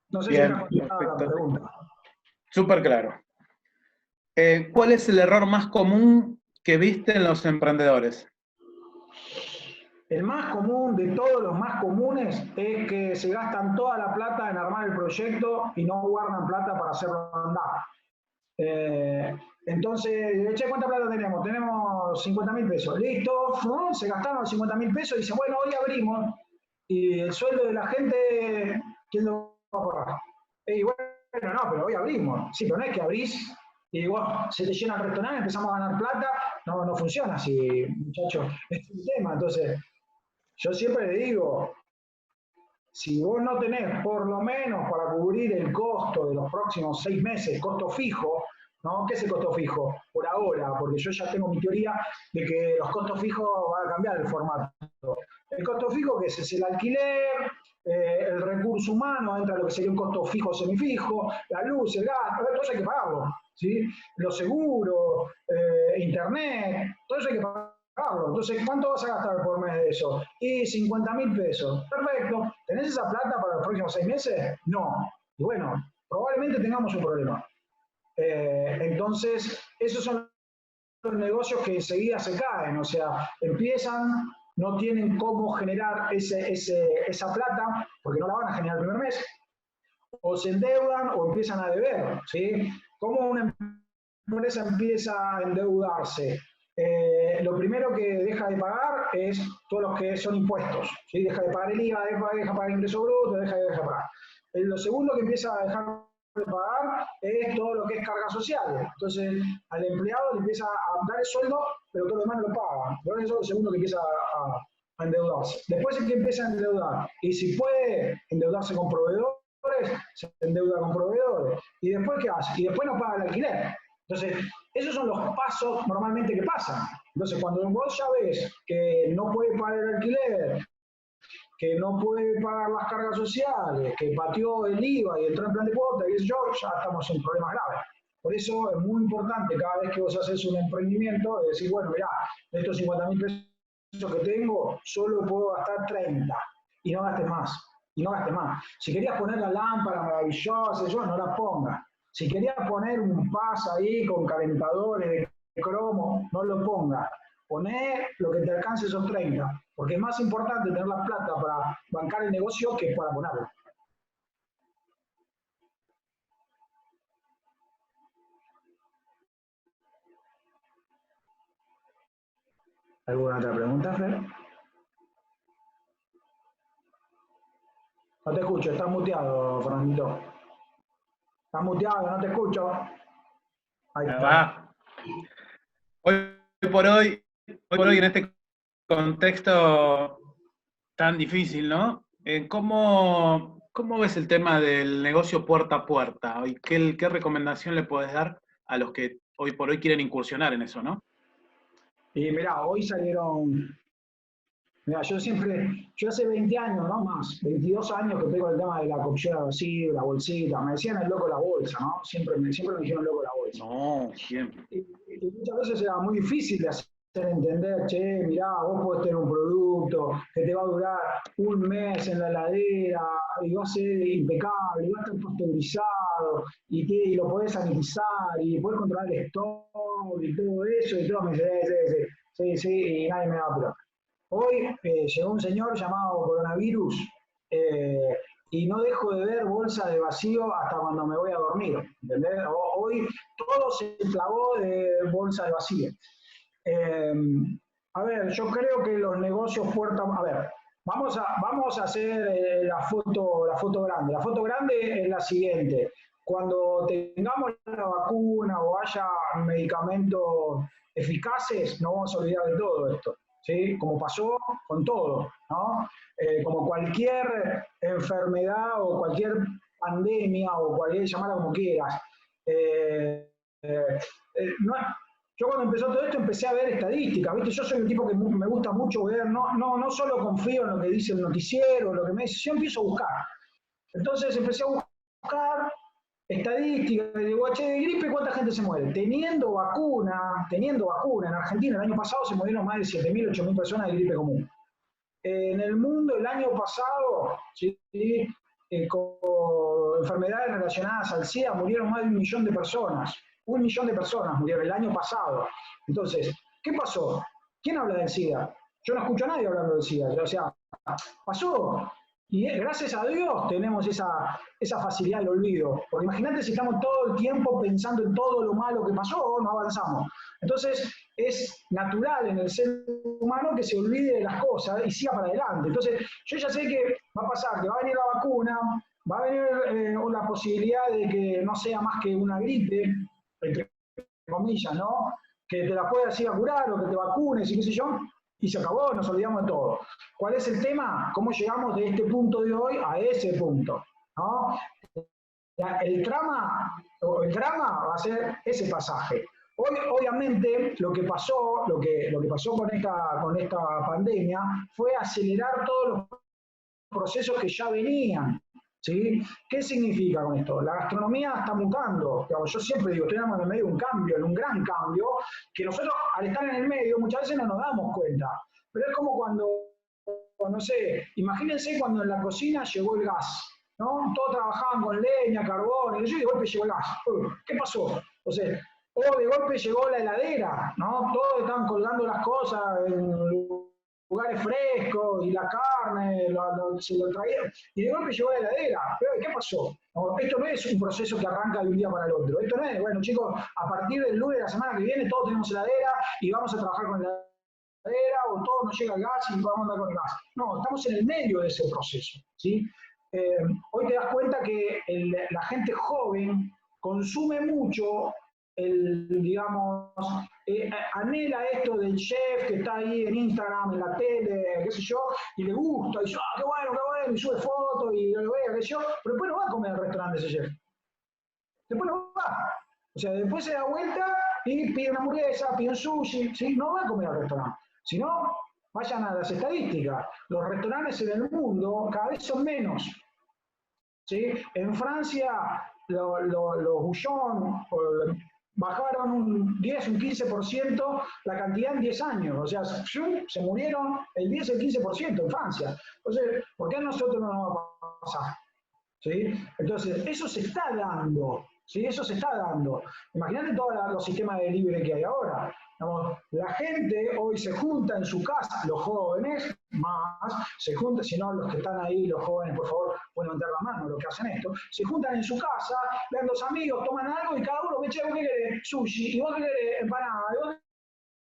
No sé Bien, si está la pregunta. Súper claro. ¿Cuál es el error más común que viste en los emprendedores? El más común de todos los más comunes es que se gastan toda la plata en armar el proyecto y no guardan plata para hacerlo andar. Entonces, che, ¿cuánta plata tenemos? Tenemos 50.000 pesos. Listo, se gastaron 50.000 pesos y dicen, bueno, hoy abrimos. Y el sueldo de la gente, ¿quién lo va a pagar? Y bueno, no, pero hoy abrimos. Sí, pero no es que abrís y se te llena el restaurante, empezamos a ganar plata. No funciona así, muchachos. Es un tema. Entonces, yo siempre le digo, si vos no tenés por lo menos para cubrir el costo de los próximos 6 meses, costo fijo, ¿no? ¿Qué es el costo fijo? Por ahora, porque yo ya tengo mi teoría de que los costos fijos van a cambiar el formato. El costo fijo, que es el alquiler, el recurso humano, entra lo que sería un costo fijo semifijo, la luz, el gas, todo eso hay que pagarlo, ¿sí? Los seguros, internet, todo eso hay que pagarlo. Entonces, ¿cuánto vas a gastar por mes de eso? Y 50.000 pesos. Perfecto. ¿Tenés esa plata para los próximos 6 meses? No. Y bueno, probablemente tengamos un problema. Entonces, esos son los negocios que enseguida se caen, o sea, empiezan, no tienen cómo generar esa plata, porque no la van a generar el primer mes, o se endeudan o empiezan a deber, ¿sí? ¿Cómo una empresa empieza a endeudarse? Lo primero que deja de pagar es todos los que son impuestos, ¿sí? Deja de pagar el IVA, deja de pagar el ingreso bruto, deja de pagar. Lo segundo que empieza a dejar de pagar es todo lo que es cargas sociales. Entonces, al empleado le empieza a dar el sueldo, pero todo lo demás no lo paga. Por eso es lo segundo que empieza a endeudarse. Después es que empieza a endeudar. Y si puede endeudarse con proveedores, se endeuda con proveedores. ¿Y después qué hace? Y después no paga el alquiler. Entonces, esos son los pasos normalmente que pasan. Entonces, cuando vos ya ves que no puede pagar el alquiler, que no puede pagar las cargas sociales, que pateó el IVA y entró en plan de cuota, y eso, ya estamos en problemas graves. Por eso es muy importante cada vez que vos haces un emprendimiento, decir, bueno, mirá, de estos 50.000 pesos que tengo, solo puedo gastar 30 y no gastes más. Y no gastes más. Si querías poner la lámpara maravillosa, no la pongas. Si querías poner un pas ahí con calentadores de cromo, no lo pongas. Poné lo que te alcance esos 30, porque es más importante tener la plata para bancar el negocio que para ponerlo. ¿Alguna otra pregunta, Fer? No te escucho, estás muteado, Fernandito. Estás muteado, no te escucho. Ahí está. Hoy por hoy en este contexto tan difícil, ¿no? ¿Cómo ves el tema del negocio puerta a puerta? ¿Qué recomendación le podés dar a los que hoy por hoy quieren incursionar en eso, ¿no? Y mirá, hoy salieron. Mira, yo hace 20 años, no más, 22 años que tengo el tema de la cocción a vacío, la bolsita. Me decían el loco de la bolsa, ¿no? Siempre me dijeron el loco de la bolsa. No, siempre. Y muchas veces era muy difícil de hacer entender, che, mirá, vos podés tener un producto que te va a durar un mes en la heladera, y va a ser impecable, y va a estar pasteurizado, y lo podés sanitizar, y podés controlar el stock, y todo eso, y todo me dice, sí, y nadie me da pelota. Hoy llegó un señor llamado coronavirus y no dejo de ver bolsa de vacío hasta cuando me voy a dormir. ¿Entendés? Hoy todo se clavó de bolsa de vacío. A ver, yo creo que los negocios puerta... A ver, vamos a hacer la foto grande. La foto grande es la siguiente. Cuando tengamos la vacuna o haya medicamentos eficaces, no vamos a olvidar de todo esto. ¿Sí? Como pasó con todo, ¿no? Como cualquier enfermedad o cualquier pandemia o cualquier, llamarla como quieras. No, yo cuando empezó todo esto empecé a ver estadísticas, ¿viste? Yo soy un tipo que me gusta mucho ver, no solo confío en lo que dice el noticiero, lo que me dice, yo empiezo a buscar. Entonces empecé a buscar estadísticas, y digo, che, de gripe, ¿cuánta gente se muere? Teniendo vacuna, en Argentina el año pasado se murieron más de 7.000, 8.000 personas de gripe común. En el mundo el año pasado, ¿sí? Con enfermedades relacionadas al SIDA murieron más de 1 millón de personas. 1 millón de personas murieron el año pasado. Entonces, ¿qué pasó? ¿Quién habla del SIDA? Yo no escucho a nadie hablando del SIDA. O sea, pasó. Y gracias a Dios tenemos esa facilidad del olvido. Porque imagínate si estamos todo el tiempo pensando en todo lo malo que pasó, no avanzamos. Entonces, es natural en el ser humano que se olvide de las cosas y siga para adelante. Entonces, yo ya sé que va a pasar, que va a venir la vacuna, va a venir la posibilidad de que no sea más que una gripe, entre comillas, ¿no? Que te la puedas ir a curar o que te vacunes y qué sé yo. y se acabó, nos olvidamos de todo. ¿Cuál es el tema? ¿Cómo llegamos de este punto de hoy a ese punto? ¿No? El drama va a ser ese pasaje. Hoy, obviamente, lo que pasó con esta pandemia fue acelerar todos los procesos que ya venían. ¿Sí? ¿Qué significa con esto? La gastronomía está mutando. Digamos, yo siempre digo, estamos en el medio de un cambio, en un gran cambio, que nosotros al estar en el medio muchas veces no nos damos cuenta. Pero es como cuando, no sé, imagínense cuando en la cocina llegó el gas, ¿no? Todos trabajaban con leña, carbón, y de golpe llegó el gas. ¿Qué pasó? O sea, o de golpe llegó la heladera, ¿no? Todos estaban colgando las cosas en lugares frescos y la carne se lo traían, y de golpe llegó la heladera. Pero ¿qué pasó? No, esto no es un proceso que arranca de un día para el otro. Esto no es, bueno chicos, a partir del lunes de la semana que viene todos tenemos heladera y vamos a trabajar con la heladera, o todo nos llega el gas y vamos a andar con el gas. No, estamos en el medio de ese proceso, ¿sí? Hoy te das cuenta que la gente joven consume mucho, digamos, anhela esto del chef que está ahí en Instagram, en la tele, qué sé yo, y le gusta, y dice, qué bueno, y sube fotos, y lo vea, qué sé yo, pero después no va a comer al restaurante ese chef. Después no va. O sea, después se da vuelta y pide una hamburguesa, pide un sushi, ¿sí? No va a comer al restaurante. Si no, vayan a las estadísticas. Los restaurantes en el mundo cada vez son menos. ¿Sí? En Francia, los bouillons bajaron un 10, un 15% la cantidad en 10 años. O sea, se murieron el 10, el 15% en Francia. Entonces, ¿por qué a nosotros no nos va a pasar? ¿Sí? Entonces, eso se está dando. ¿Sí? Eso se está dando. Imagínate todos los sistemas de delivery que hay ahora. Digamos, la gente hoy se junta en su casa, los jóvenes más, se juntan, si no los que están ahí, los jóvenes, por favor, pueden levantar la mano los que hacen esto, se juntan en su casa, ven los amigos, toman algo y cada uno, che, ¿vos qué querés? Sushi, y vos qué querés, empanada, y vos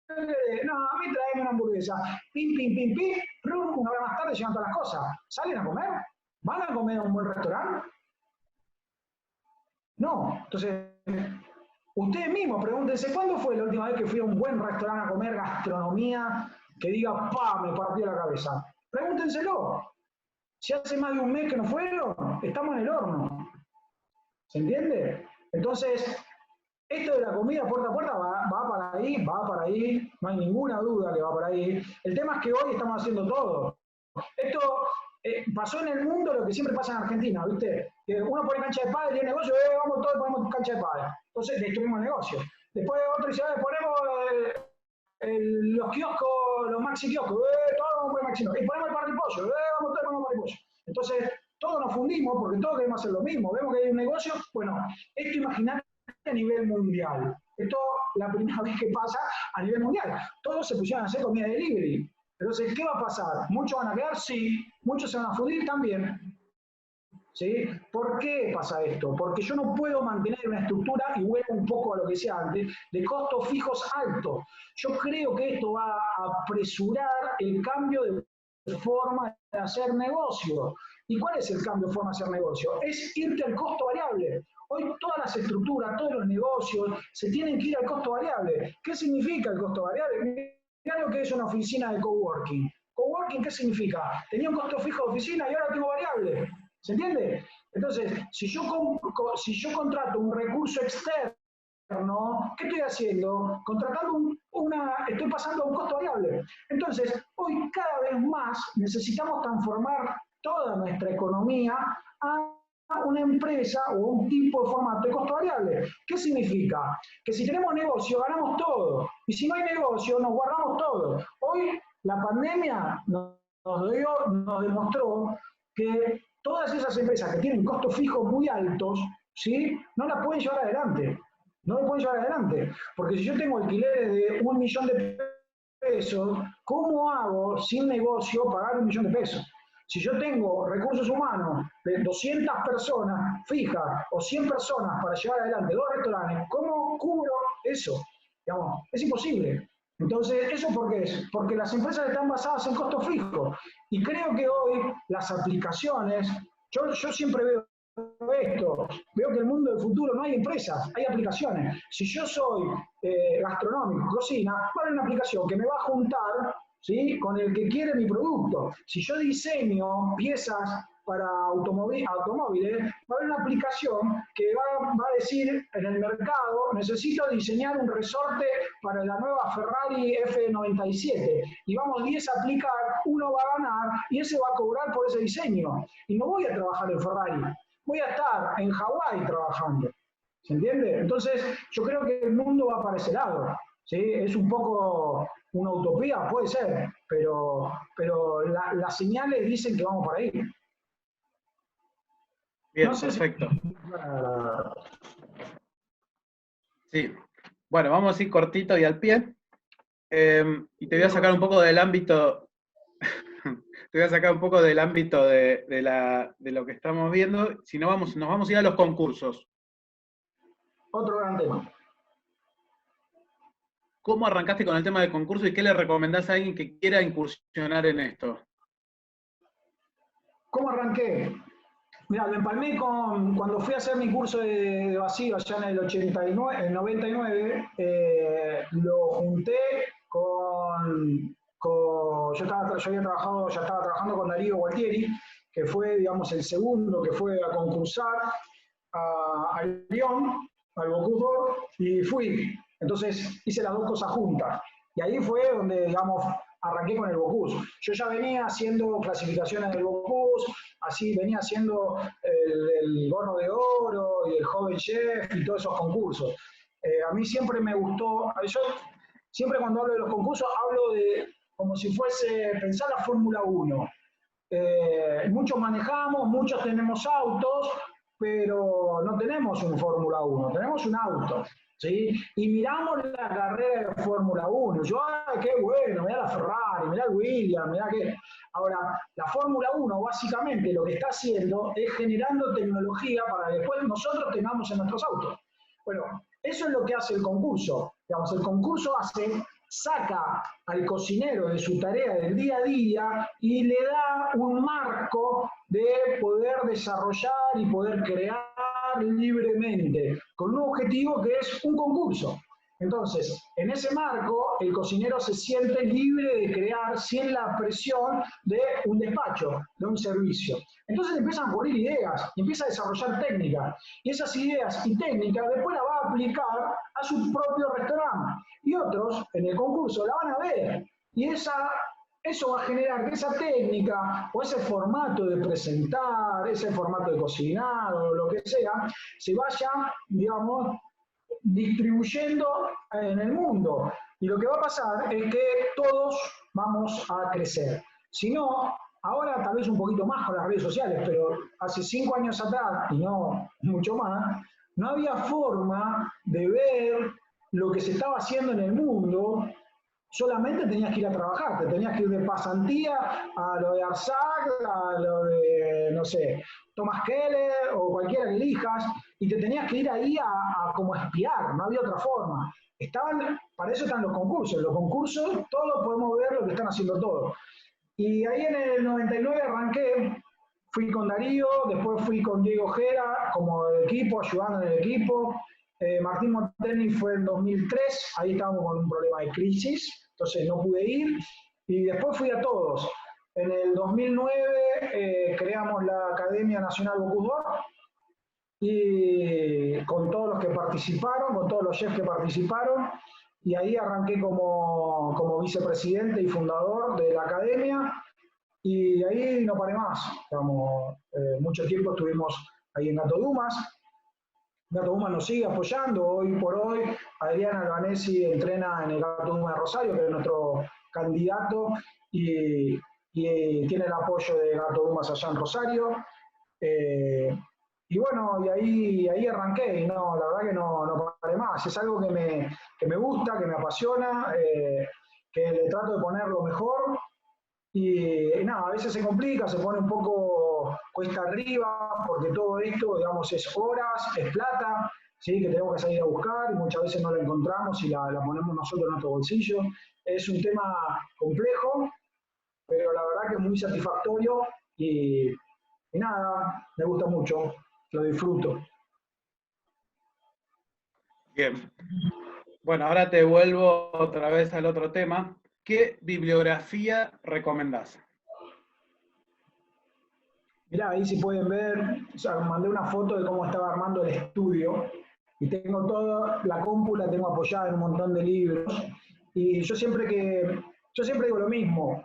qué querés, no, a mí traeme una hamburguesa, pim, pim, pim, pim, una hora más tarde llegan todas las cosas. ¿Salen a comer? ¿Van a comer a un buen restaurante? No, entonces, ustedes mismos pregúntense, ¿cuándo fue la última vez que fui a un buen restaurante a comer gastronomía que diga, me partió la cabeza? Pregúntenselo. Si hace más de un mes que no fueron, estamos en el horno. ¿Se entiende? Entonces, esto de la comida puerta a puerta va para ahí, no hay ninguna duda que va para ahí. El tema es que hoy estamos haciendo todo. Esto pasó en el mundo lo que siempre pasa en Argentina, ¿viste? Que uno pone cancha de pádel y el negocio, vamos todos y ponemos cancha de pádel. Entonces destruimos el negocio. Después otro dice, ponemos los kioscos, los maxi kioscos, todos vamos a poner maxi kioscos. Y ponemos el parripollo, vamos todos y ponemos parripollo. Entonces, todos nos fundimos porque todos queremos hacer lo mismo. Vemos que hay un negocio. Bueno, esto imaginate a nivel mundial. Esto la primera vez que pasa a nivel mundial. Todos se pusieron a hacer comida delivery. Entonces, ¿qué va a pasar? ¿Muchos van a quedar? Sí. ¿Muchos se van a fundir? También. ¿Sí? ¿Por qué pasa esto? Porque yo no puedo mantener una estructura, y vuelvo un poco a lo que decía antes, de costos fijos altos. Yo creo que esto va a apresurar el cambio de forma de hacer negocio. ¿Y cuál es el cambio de forma de hacer negocio? Es irte al costo variable. Hoy todas las estructuras, todos los negocios se tienen que ir al costo variable. ¿Qué significa el costo variable? Mirá lo que es una oficina de coworking. ¿Coworking qué significa? Tenía un costo fijo de oficina y ahora tengo variable. ¿Se entiende? Entonces, si yo contrato un recurso externo, ¿qué estoy haciendo? Contratando estoy pasando a un costo variable. Entonces, hoy cada vez más necesitamos transformar toda nuestra economía a una empresa o un tipo de formato de costo variable. ¿Qué significa? Que si tenemos negocio, ganamos todo. Y si no hay negocio, nos guardamos todo. Hoy la pandemia nos demostró que todas esas empresas que tienen costos fijos muy altos, ¿sí? No las pueden llevar adelante. No lo pueden llevar adelante. Porque si yo tengo alquileres de 1 millón de pesos, ¿cómo hago sin negocio pagar 1 millón de pesos? Si yo tengo recursos humanos de 200 personas fijas o 100 personas para llevar adelante 2 restaurantes, ¿cómo cubro eso? Digamos, es imposible. Entonces, ¿eso por qué es? Porque las empresas están basadas en costos fijos. Y creo que hoy las aplicaciones, yo siempre veo esto, veo que en el mundo del futuro no hay empresas, hay aplicaciones. Si yo soy gastronómico, cocina, va a haber una aplicación que me va a juntar ¿sí? Con el que quiere mi producto. Si yo diseño piezas para automóviles, va a haber una aplicación que va a decir en el mercado, necesito diseñar un resorte para la nueva Ferrari F97. Y vamos 10 a aplicar, uno va a ganar y ese va a cobrar por ese diseño. Y no voy a trabajar en Ferrari, voy a estar en Hawái trabajando. ¿Se entiende? Entonces, yo creo que el mundo va para ese lado. ¿Sí? Es un poco una utopía, puede ser, pero las señales dicen que vamos por ahí. Bien, No sé perfecto. Si... Sí. Bueno, vamos a ir cortito y al pie. Y te voy a sacar un poco del ámbito, te voy a sacar un poco del ámbito de lo que estamos viendo. Si no, nos vamos a ir a los concursos. Otro gran tema. ¿Cómo arrancaste con el tema del concurso y qué le recomendás a alguien que quiera incursionar en esto? ¿Cómo arranqué? Mira, lo empalmé cuando fui a hacer mi curso de vacío allá en el 89, el 99, lo junté yo estaba trabajando con Darío Gualtieri, que fue, digamos, el segundo que fue a concursar a Lyon, al Bocuse d'Or, y fui. Entonces hice las dos cosas juntas. Y ahí fue donde, digamos, arranqué con el Bocuse. Yo ya venía haciendo clasificaciones del Bocuse, así venía haciendo el Gorro de Oro y el Joven Chef y todos esos concursos. A mí siempre me gustó, yo siempre cuando hablo de los concursos hablo de como si fuese pensar la Fórmula 1. Muchos manejamos, muchos tenemos autos, pero no tenemos un Fórmula 1, tenemos un auto, ¿sí? Y miramos la carrera de Fórmula 1. Yo, qué bueno, mirá la Ferrari, mirá el Williams, mirá qué... Ahora, la Fórmula 1 básicamente lo que está haciendo es generando tecnología para que después nosotros tengamos en nuestros autos. Bueno, eso es lo que hace el concurso. Digamos, el concurso saca al cocinero de su tarea del día a día y le da un marco de poder desarrollar y poder crear libremente, con un objetivo que es un concurso. Entonces, en ese marco, el cocinero se siente libre de crear sin la presión de un despacho, de un servicio. Entonces empiezan a poner ideas, empieza a desarrollar técnicas, y esas ideas y técnicas después las va a aplicar a su propio restaurante. Y otros, en el concurso, la van a ver. Y eso va a generar que esa técnica o ese formato de presentar, ese formato de cocinar o lo que sea, se vaya, digamos, distribuyendo en el mundo. Y lo que va a pasar es que todos vamos a crecer. Si no, ahora tal vez un poquito más con las redes sociales, pero hace 5 años atrás, y no mucho más, no había forma de ver lo que se estaba haciendo en el mundo. Solamente tenías que ir a trabajar, te tenías que ir de pasantía a lo de Arsac, a lo de, no sé, Thomas Keller o cualquiera que elijas, y te tenías que ir ahí a como espiar, no había otra forma. Para eso están los concursos todos podemos ver lo que están haciendo todos. Y ahí en el 99 arranqué, fui con Darío, después fui con Diego Jera como equipo, ayudando en el equipo. Martín Monteni fue en 2003, ahí estábamos con un problema de crisis, entonces no pude ir, y después fui a todos. En el 2009 creamos la Academia Nacional Bocuse d'Or, y con todos los que participaron, con todos los chefs que participaron, y ahí arranqué como vicepresidente y fundador de la Academia, y ahí no paré más. Digamos, mucho tiempo estuvimos ahí en Gato Dumas. Gato Dumas nos sigue apoyando. Hoy por hoy, Adrián Albanesi entrena en el Gato Dumas de Rosario, que es nuestro candidato, y tiene el apoyo de Gato Dumas allá en Rosario. Y bueno, y ahí arranqué, y no, la verdad que no paré más. Es algo que me gusta, que me apasiona, que le trato de poner lo mejor. Y nada, a veces se complica, se pone un poco cuesta arriba, porque todo esto, digamos, es horas, es plata, ¿sí? Que tenemos que salir a buscar y muchas veces no la encontramos y la ponemos nosotros en nuestro bolsillo. Es un tema complejo, pero la verdad que es muy satisfactorio y nada, me gusta mucho, lo disfruto. Bien. Bueno, ahora te vuelvo otra vez al otro tema. ¿qué bibliografía recomendás? Mirá, ahí si pueden ver, o sea, mandé una foto de cómo estaba armando el estudio y tengo toda la compu, la tengo apoyada en un montón de libros y yo siempre digo lo mismo,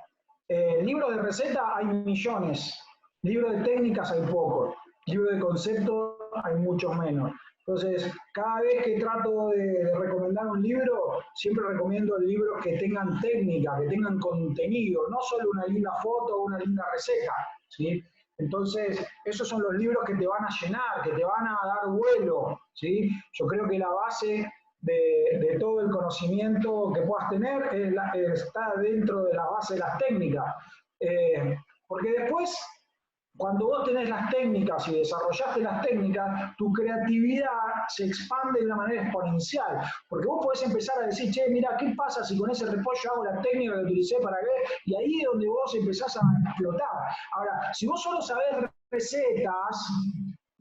libros de receta hay millones, libros de técnicas hay pocos, libros de conceptos hay muchos menos. Entonces, cada vez que trato de recomendar un libro, siempre recomiendo libros que tengan técnica, que tengan contenido, no solo una linda foto o una linda receta, ¿sí? Entonces, esos son los libros que te van a llenar, que te van a dar vuelo, ¿sí? Yo creo que la base de todo el conocimiento que puedas tener está dentro de la base de las técnicas. Porque después, cuando vos tenés las técnicas y desarrollaste las técnicas, tu creatividad se expande de una manera exponencial. Porque vos podés empezar a decir, che, mira, ¿qué pasa si con ese repollo hago la técnica que utilicé para qué? Y ahí es donde vos empezás a explotar. Ahora, si vos solo sabés recetas,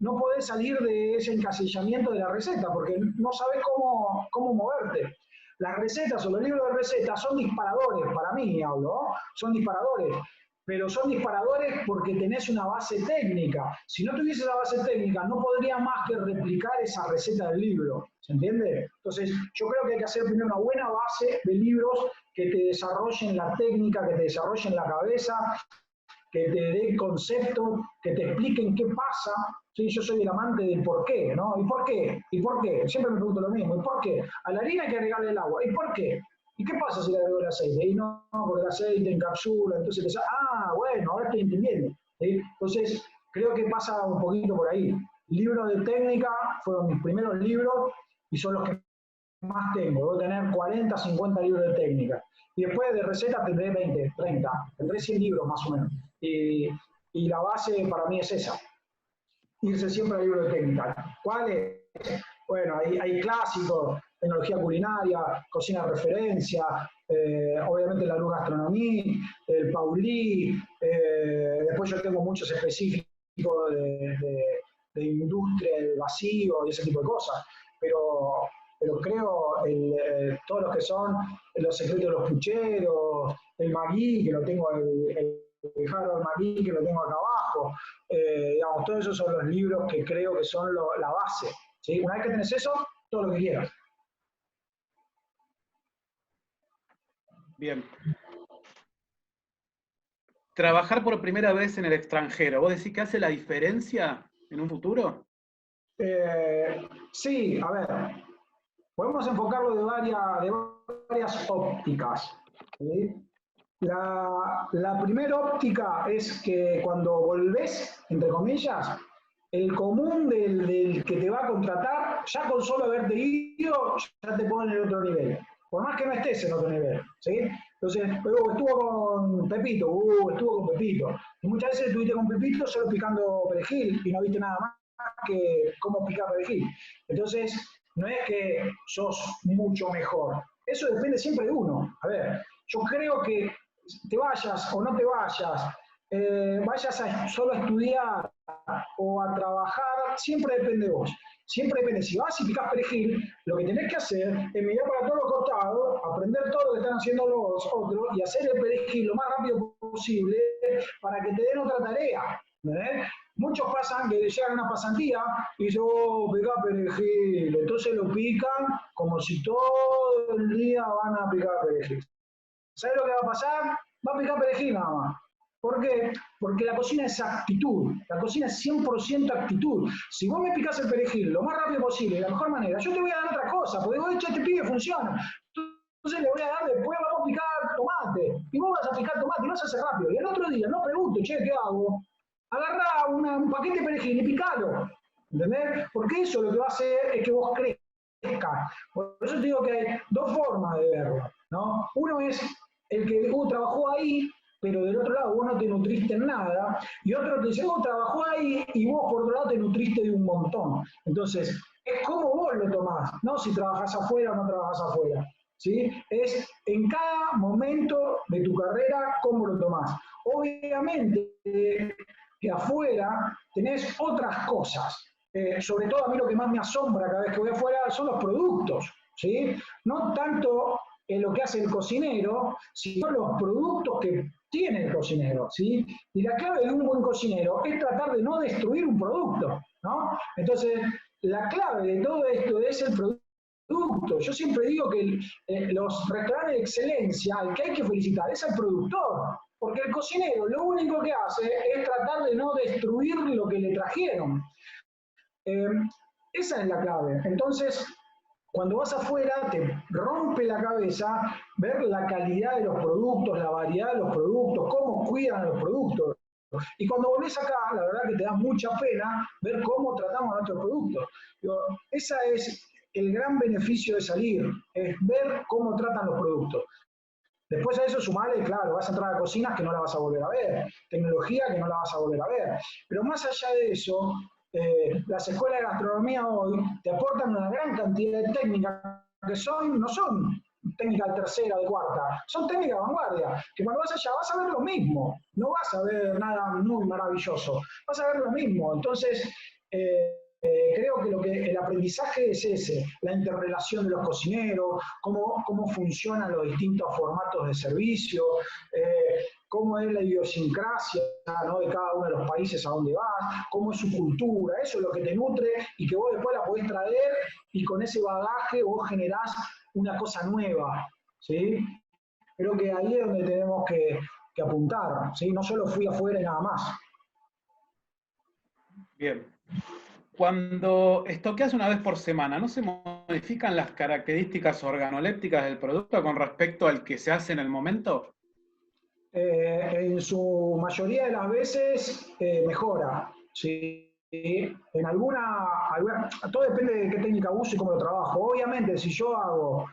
no podés salir de ese encasillamiento de la receta, porque no sabés cómo moverte. Las recetas o los libros de recetas son disparadores, para mí hablo, ¿no? Son disparadores. Pero son disparadores porque tenés una base técnica. Si no tuviese la base técnica, no podría más que replicar esa receta del libro. ¿Se entiende? Entonces, yo creo que hay que hacer primero una buena base de libros que te desarrollen la técnica, que te desarrollen la cabeza, que te den concepto, que te expliquen qué pasa. ¿Sí? Yo soy el amante del por qué, ¿no? ¿Y por qué? ¿Y por qué? Siempre me pregunto lo mismo. ¿Y por qué? A la harina hay que agregarle el agua. ¿Y por qué? ¿Y qué pasa si le agrego el aceite? Y no, porque el aceite encapsula, entonces bueno, ahora estoy entendiendo. ¿Sí? Entonces, creo que pasa un poquito por ahí. Libros de técnica fueron mis primeros libros y son los que más tengo. Debo tener 40, 50 libros de técnica. Y después de recetas tendré 20, 30, tendré 100 libros más o menos. Y la base para mí es esa. Irse siempre al libro de técnica. ¿Cuál es? Bueno, hay clásicos, tecnología culinaria, cocina de referencia, obviamente la Luz Gastronomía, el Paulí, después yo tengo muchos específicos de industria, de vacío y ese tipo de cosas, pero creo todos los que son los secretos de los pucheros, el Magui, que lo tengo, el Harold Magui, que lo tengo acá abajo, digamos, todos esos son los libros que creo que son la base. ¿Sí? Una vez que tenés eso, todo lo que quieras. Bien. Trabajar por primera vez en el extranjero, ¿vos decís que hace la diferencia en un futuro? Sí, a ver, podemos enfocarlo de varias ópticas. ¿Sí? La primera óptica es que cuando volvés, entre comillas, el común del que te va a contratar, ya con solo haberte ido, ya te pone en otro nivel. Por más que no estés en otro nivel. ¿Sí? Entonces, estuvo con Pepito. Y muchas veces estuviste con Pepito solo picando perejil y no viste nada más que cómo picar perejil. Entonces, no es que sos mucho mejor. Eso depende siempre de uno. A ver, yo creo que te vayas o no te vayas solo a estudiar o a trabajar, siempre depende de vos. Siempre depende. Si vas y picás perejil, lo que tenés que hacer es mirar para todos los costados, aprender todo lo que están haciendo los otros y hacer el perejil lo más rápido posible para que te den otra tarea. ¿Entendés? Muchos pasan que llegan a una pasantía y dicen, oh, pica perejil. Entonces lo pican como si todo el día van a picar perejil. ¿Sabes lo que va a pasar? Va a picar perejil nada más. ¿Por qué? Porque la cocina es actitud. La cocina es 100% actitud. Si vos me picás el perejil lo más rápido posible, de la mejor manera, yo te voy a dar otra cosa, porque vos, este pibe funciona. Entonces le voy a dar, después vamos a picar tomate. Y vos vas a picar tomate y vas a hacer rápido. Y el otro día no pregunto, che, ¿qué hago? Agarrá un paquete de perejil y picalo. ¿Entendés? Porque eso lo que va a hacer es que vos crezcas. Por eso te digo que hay dos formas de verlo, ¿no? Uno es el que trabajó ahí, pero del otro lado vos no te nutriste en nada, y otro te dice, trabajó ahí y vos por otro lado te nutriste de un montón. Entonces, es como vos lo tomás, no si trabajás afuera o no trabajás afuera. ¿Sí? Es en cada momento de tu carrera cómo lo tomás. Obviamente que afuera tenés otras cosas. Sobre todo a mí lo que más me asombra cada vez que voy afuera son los productos. ¿Sí? No tanto lo que hace el cocinero, sino los productos que tiene el cocinero, ¿sí? Y la clave de un buen cocinero es tratar de no destruir un producto, ¿no? Entonces, la clave de todo esto es el producto. Yo siempre digo que los restaurantes de excelencia, al que hay que felicitar es al productor, porque el cocinero lo único que hace es tratar de no destruir lo que le trajeron. Esa es la clave. Entonces, cuando vas afuera, te rompe la cabeza ver la calidad de los productos, la variedad de los productos, cómo cuidan a los productos. Y cuando volvés acá, la verdad que te da mucha pena ver cómo tratamos a nuestros productos. Ese es el gran beneficio de salir, es ver cómo tratan los productos. Después a eso sumarle, claro, vas a entrar a cocinas que no la vas a volver a ver, tecnología que no la vas a volver a ver. Pero más allá de eso, las escuelas de gastronomía hoy te aportan una gran cantidad de técnicas que no son técnicas de tercera o de cuarta, son técnicas de vanguardia, que cuando vas allá vas a ver lo mismo, no vas a ver nada muy maravilloso, vas a ver lo mismo. Entonces, creo que el aprendizaje es ese, la interrelación de los cocineros, cómo funcionan los distintos formatos de servicio, cómo es la idiosincrasia, ¿no?, de cada uno de los países a donde vas, cómo es su cultura, eso es lo que te nutre y que vos después la podés traer y con ese bagaje vos generás una cosa nueva, ¿sí? Creo que ahí es donde tenemos que apuntar, ¿sí? No solo fui afuera y nada más. Bien. Cuando estoqueas una vez por semana, ¿no se modifican las características organolépticas del producto con respecto al que se hace en el momento? En su mayoría de las veces mejora, ¿sí? En alguna, todo depende de qué técnica uso y cómo lo trabajo. Obviamente, si yo hago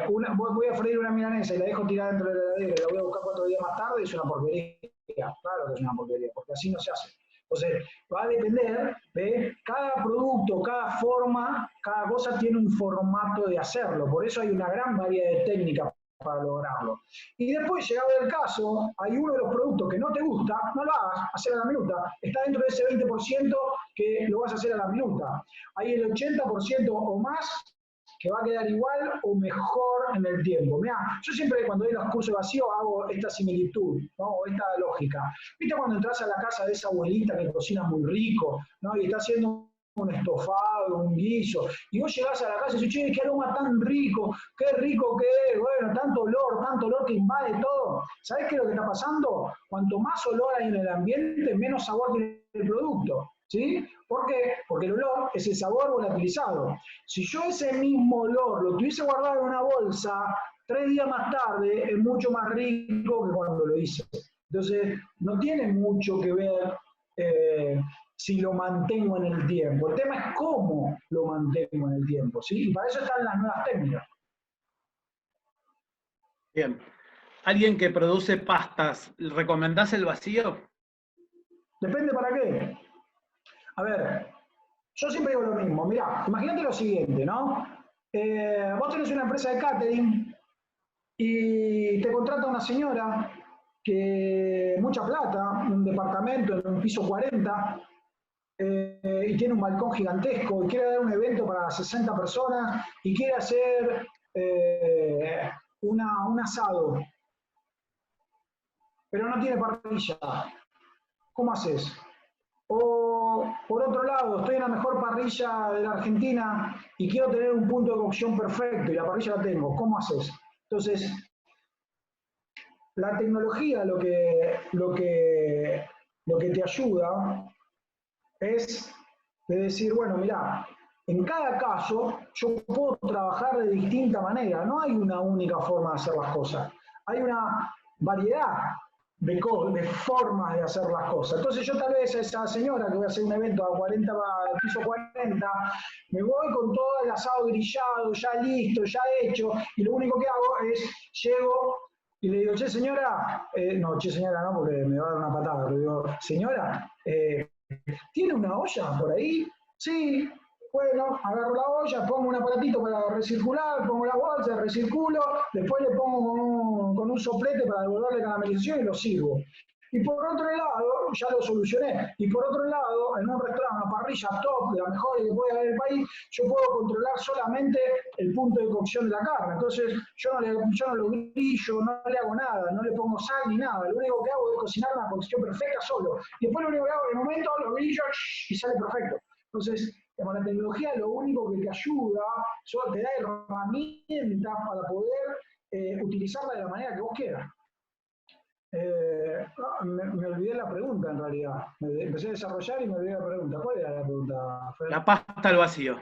voy a freír una milanesa y la dejo tirada dentro de la heladera y la voy a buscar 4 días más tarde, es una porquería. Claro que es una porquería, porque así no se hace. Entonces, va a depender de cada producto, cada forma, cada cosa tiene un formato de hacerlo. Por eso hay una gran variedad de técnicas para lograrlo. Y después, llegado el caso, hay uno de los productos que no te gusta, no lo hagas, hacer a la minuta. Está dentro de ese 20% que lo vas a hacer a la minuta. Hay el 80% o más que va a quedar igual o mejor en el tiempo. Mirá, yo siempre cuando doy los cursos de vacío hago esta similitud, ¿no?, o esta lógica. ¿Viste cuando entras a la casa de esa abuelita que cocina muy rico, ¿no?, y está haciendo un estofado, un guiso, y vos llegás a la casa y dices, che, qué aroma tan rico, qué rico que es, bueno, tanto olor que invade todo? ¿Sabés qué es lo que está pasando? Cuanto más olor hay en el ambiente, menos sabor tiene el producto. ¿Sí? ¿Por qué? Porque el olor es el sabor volatilizado. Si yo ese mismo olor lo tuviese guardado en una bolsa, 3 días más tarde es mucho más rico que cuando lo hice. Entonces, no tiene mucho que ver si lo mantengo en el tiempo. El tema es cómo lo mantengo en el tiempo, ¿sí? Y para eso están las nuevas técnicas. Bien. ¿Alguien que produce pastas, recomendás el vacío? Depende para qué. A ver, yo siempre digo lo mismo. Mirá, imagínate lo siguiente, ¿no? Vos tenés una empresa de catering y te contrata una señora que mucha plata, un departamento en un piso 40, y tiene un balcón gigantesco y quiere dar un evento para 60 personas y quiere hacer un asado, pero no tiene parrilla. ¿Cómo haces? O, por otro lado, estoy en la mejor parrilla de la Argentina y quiero tener un punto de cocción perfecto y la parrilla la tengo. ¿Cómo haces? Entonces, la tecnología lo que te ayuda es de decir, bueno, mirá, en cada caso yo puedo trabajar de distinta manera. No hay una única forma de hacer las cosas. Hay una variedad de formas de hacer las cosas. Entonces yo tal vez a esa señora que voy a hacer un evento a piso 40, me voy con todo el asado grillado, ya listo, ya hecho, y lo único que hago es, llego y le digo, che señora, no, porque me va a dar una patada, pero digo, señora, ¿tiene una olla por ahí? Sí. Bueno, agarro la olla, pongo un aparatito para recircular, pongo la bolsa, recirculo, después le pongo con un soplete para devolverle caramelización y lo sirvo. Y por otro lado, ya lo solucioné, y por otro lado, en un restaurante, una parrilla top, de la mejor que puede haber en el país, yo puedo controlar solamente el punto de cocción de la carne. Entonces, yo no lo grillo, no le hago nada, no le pongo sal ni nada. Lo único que hago es cocinar una cocción perfecta solo. Y después lo único que hago en el momento, lo grillo y sale perfecto. Entonces, con la tecnología lo único que te ayuda, te da herramientas para poder utilizarla de la manera que vos quieras. Me olvidé la pregunta en realidad. Empecé a desarrollar y me olvidé la pregunta. ¿Cuál era la pregunta, Fred? La pasta al vacío.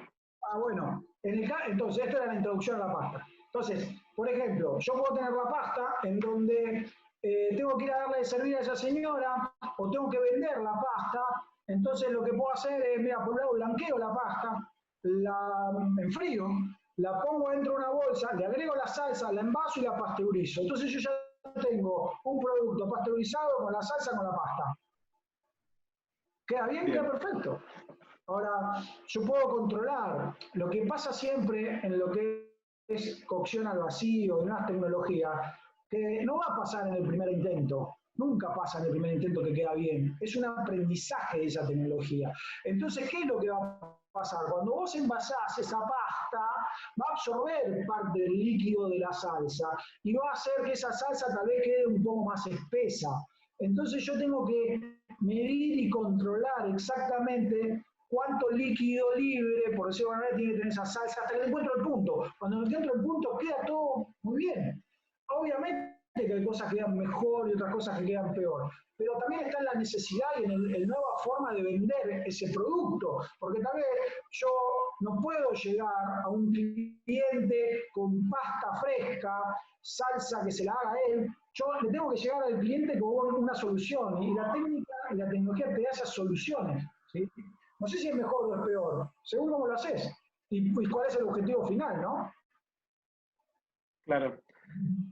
Bueno, entonces esta era la introducción a la pasta. Entonces, por ejemplo, yo puedo tener la pasta en donde tengo que ir a darle de servir a esa señora o tengo que vender la pasta. Entonces lo que puedo hacer es, mira, por un lado blanqueo la pasta, la enfrío, la pongo dentro de una bolsa, le agrego la salsa, la envaso y la pasteurizo. Entonces yo ya tengo un producto pasteurizado con la salsa, con la pasta. ¿Queda bien? Queda perfecto. Ahora, yo puedo controlar. Lo que pasa siempre en lo que es cocción al vacío, en unas tecnologías, que no va a pasar en el primer intento. Nunca pasa en el primer intento que queda bien. Es un aprendizaje de esa tecnología. Entonces, ¿qué es lo que va a pasar? Cuando vos envasás esa pasta, va a absorber parte del líquido de la salsa y va a hacer que esa salsa tal vez quede un poco más espesa. Entonces yo tengo que medir y controlar exactamente cuánto líquido libre, por decirlo de alguna manera, tiene que tener esa salsa hasta que encuentro el punto. Cuando encuentro el punto queda todo muy bien. Obviamente que hay cosas que quedan mejor y otras cosas que quedan peor, pero también está en la necesidad y en la nueva forma de vender ese producto, porque tal vez yo no puedo llegar a un cliente con pasta fresca, salsa que se la haga él. Yo le tengo que llegar al cliente con una solución y la técnica y la tecnología te da esas soluciones, ¿sí? No sé si es mejor o es peor, según cómo lo haces y cuál es el objetivo final, ¿no? Claro.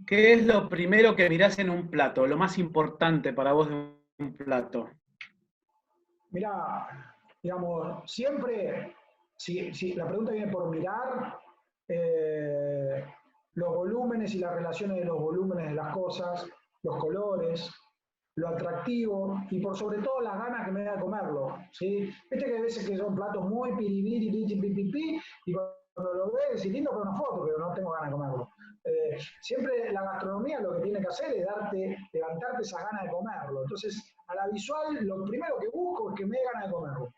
¿Qué es lo primero que mirás en un plato? Lo más importante para vos de un plato. Mirá, digamos, siempre, si la pregunta viene por mirar, los volúmenes y las relaciones de los volúmenes de las cosas, los colores, lo atractivo y por sobre todo las ganas que me da de comerlo, ¿sí? Viste que hay veces que son platos muy piribiri, y cuando lo ves decís, lindo para una foto, pero no tengo ganas de comerlo. Siempre la gastronomía lo que tiene que hacer es levantarte esa gana de comerlo. Entonces, a la visual, lo primero que busco es que me dé ganas de comerlo.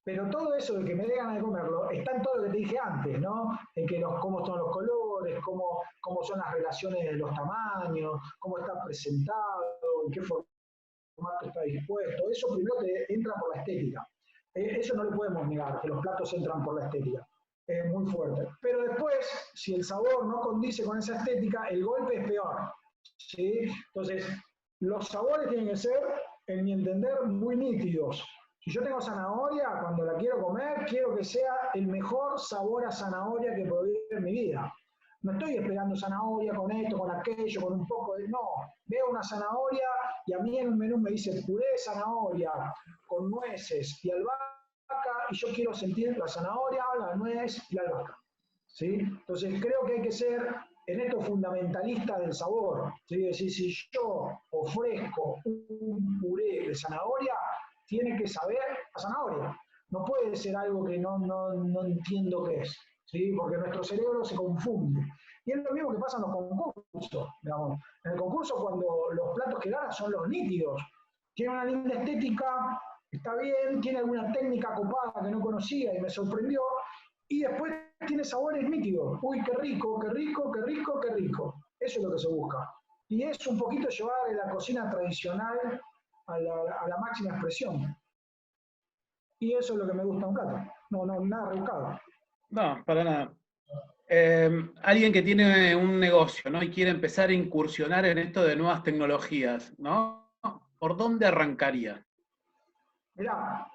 Pero todo eso de que me dé ganas de comerlo está en todo lo que te dije antes, ¿no? En que cómo son los colores, cómo son las relaciones de los tamaños, cómo está presentado, en qué formato está dispuesto. Eso primero te entra por la estética. Eso no le podemos negar, que los platos entran por la estética. Es muy fuerte. Pero después, si el sabor no condice con esa estética, el golpe es peor, ¿sí? Entonces, los sabores tienen que ser, en mi entender, muy nítidos. Si yo tengo zanahoria, cuando la quiero comer, quiero que sea el mejor sabor a zanahoria que puedo vivir en mi vida. No estoy esperando zanahoria con esto, con aquello, con un poco de... No, veo una zanahoria y a mí en un menú me dice puré de zanahoria con nueces y albahaca y yo quiero sentir la zanahoria, la nuez y la albahaca, ¿sí? Entonces creo que hay que ser en esto fundamentalista del sabor, ¿sí? Es decir, si yo ofrezco un puré de zanahoria, tiene que saber a zanahoria. No puede ser algo que no entiendo qué es, ¿sí? Porque nuestro cerebro se confunde. Y es lo mismo que pasa en los concursos, digamos. En el concurso, cuando los platos que ganan son los nítidos, tiene una linda estética, está bien, tiene alguna técnica copada que no conocía y me sorprendió, y después tiene sabores nítidos. Uy, qué rico, qué rico, qué rico, qué rico. Eso es lo que se busca. Y es un poquito llevar la cocina tradicional a la máxima expresión. Y eso es lo que me gusta de un plato. No, nada rebuscado. No, para nada. Alguien que tiene un negocio, ¿no? Y quiere empezar a incursionar en esto de nuevas tecnologías, ¿no? ¿Por dónde arrancaría? Mirá,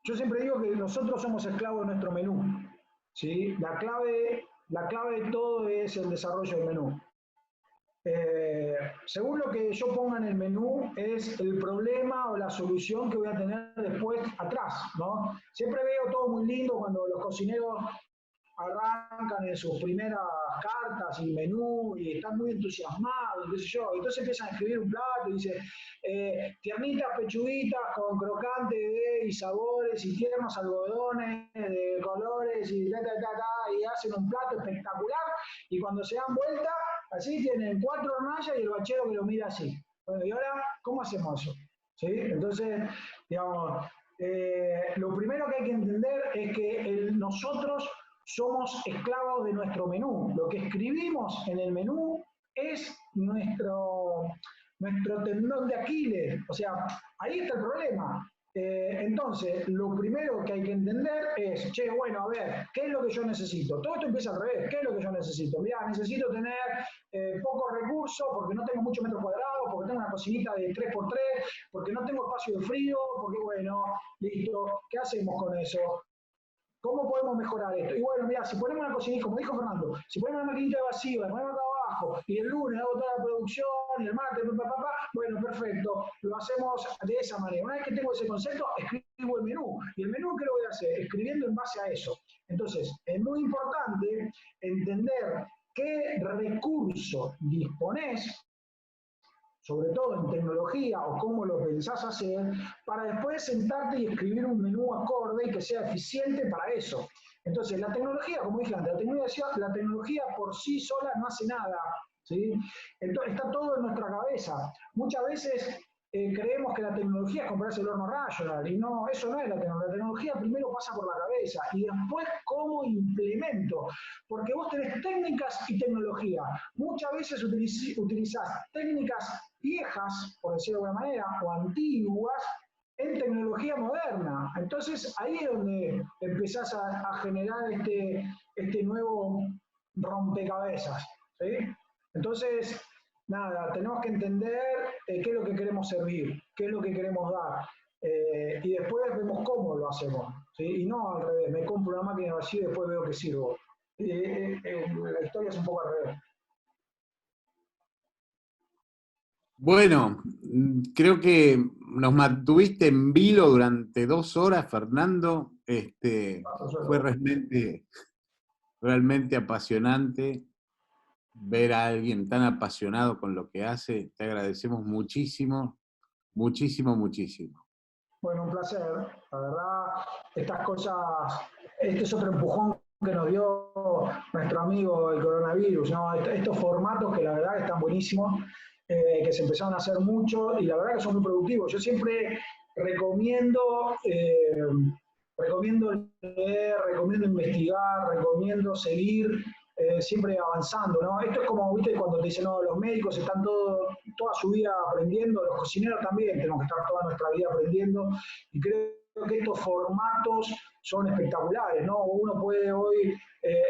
yo siempre digo que nosotros somos esclavos de nuestro menú, ¿sí? La clave de todo es el desarrollo del menú. Según lo que yo ponga en el menú es el problema o la solución que voy a tener después atrás, ¿no? Siempre veo todo muy lindo cuando los cocineros arrancan en sus primeras cartas y menú y están muy entusiasmados, qué sé yo. Entonces empiezan a escribir un plato y dice, tiernitas pechuguitas con crocante y sabores y tiernos algodones de colores y y hacen un plato espectacular y cuando se dan vuelta, así tienen 4 hornallas y el bachero que lo mira así. Bueno, y ahora, ¿cómo hacemos eso? ¿Sí? Entonces, digamos, lo primero que hay que entender es que nosotros somos esclavos de nuestro menú. Lo que escribimos en el menú es nuestro tendón de Aquiles. O sea, ahí está el problema. Entonces, lo primero que hay que entender es, che, bueno, a ver, ¿qué es lo que yo necesito? Todo esto empieza al revés, ¿qué es lo que yo necesito? Mirá, necesito tener pocos recursos porque no tengo muchos metros cuadrados, porque tengo una cocinita de 3x3, porque no tengo espacio de frío, porque bueno, listo, ¿qué hacemos con eso? ¿Cómo podemos mejorar esto? Y bueno, mira, si ponemos una cocinita, como dijo Fernando, si ponemos una maquinita de vacío, la ponemos acá abajo, y el lunes hago toda la producción, y el martes, bueno, perfecto, lo hacemos de esa manera. Una vez que tengo ese concepto, escribo el menú. ¿Y el menú qué lo voy a hacer? Escribiendo en base a eso. Entonces, es muy importante entender qué recurso disponés, sobre todo en tecnología o cómo lo pensás hacer, para después sentarte y escribir un menú acorde y que sea eficiente para eso. Entonces, la tecnología, como dije antes, la tecnología por sí sola no hace nada, ¿sí? Entonces, está todo en nuestra cabeza. Muchas veces creemos que la tecnología es comprarse el horno Rational, y no, eso no es la tecnología. La tecnología primero pasa por la cabeza, y después cómo implemento, porque vos tenés técnicas y tecnología. Muchas veces utilizás técnicas viejas, por decirlo de alguna manera, o antiguas, en tecnología moderna. Entonces ahí es donde empezás a generar este nuevo rompecabezas, ¿sí? Entonces, nada, tenemos que entender qué es lo que queremos servir, qué es lo que queremos dar. Y después vemos cómo lo hacemos, ¿sí? Y no al revés, me compro una máquina vacía y después veo que sirvo. La historia es un poco al revés. Bueno, creo que nos mantuviste en vilo durante 2 horas, Fernando. Fue realmente apasionante ver a alguien tan apasionado con lo que hace. Te agradecemos muchísimo, muchísimo, muchísimo. Bueno, un placer. La verdad, estas cosas, este es otro empujón que nos dio nuestro amigo el coronavirus, ¿no? Estos formatos que la verdad están buenísimos, que se empezaron a hacer mucho y la verdad que son muy productivos. Yo siempre recomiendo, recomiendo leer, recomiendo investigar, recomiendo seguir siempre avanzando, ¿no? Esto es como, viste, cuando te dicen, no, los médicos están toda su vida aprendiendo, los cocineros también tenemos que estar toda nuestra vida aprendiendo, y creo que estos formatos son espectaculares, ¿no? Uno puede hoy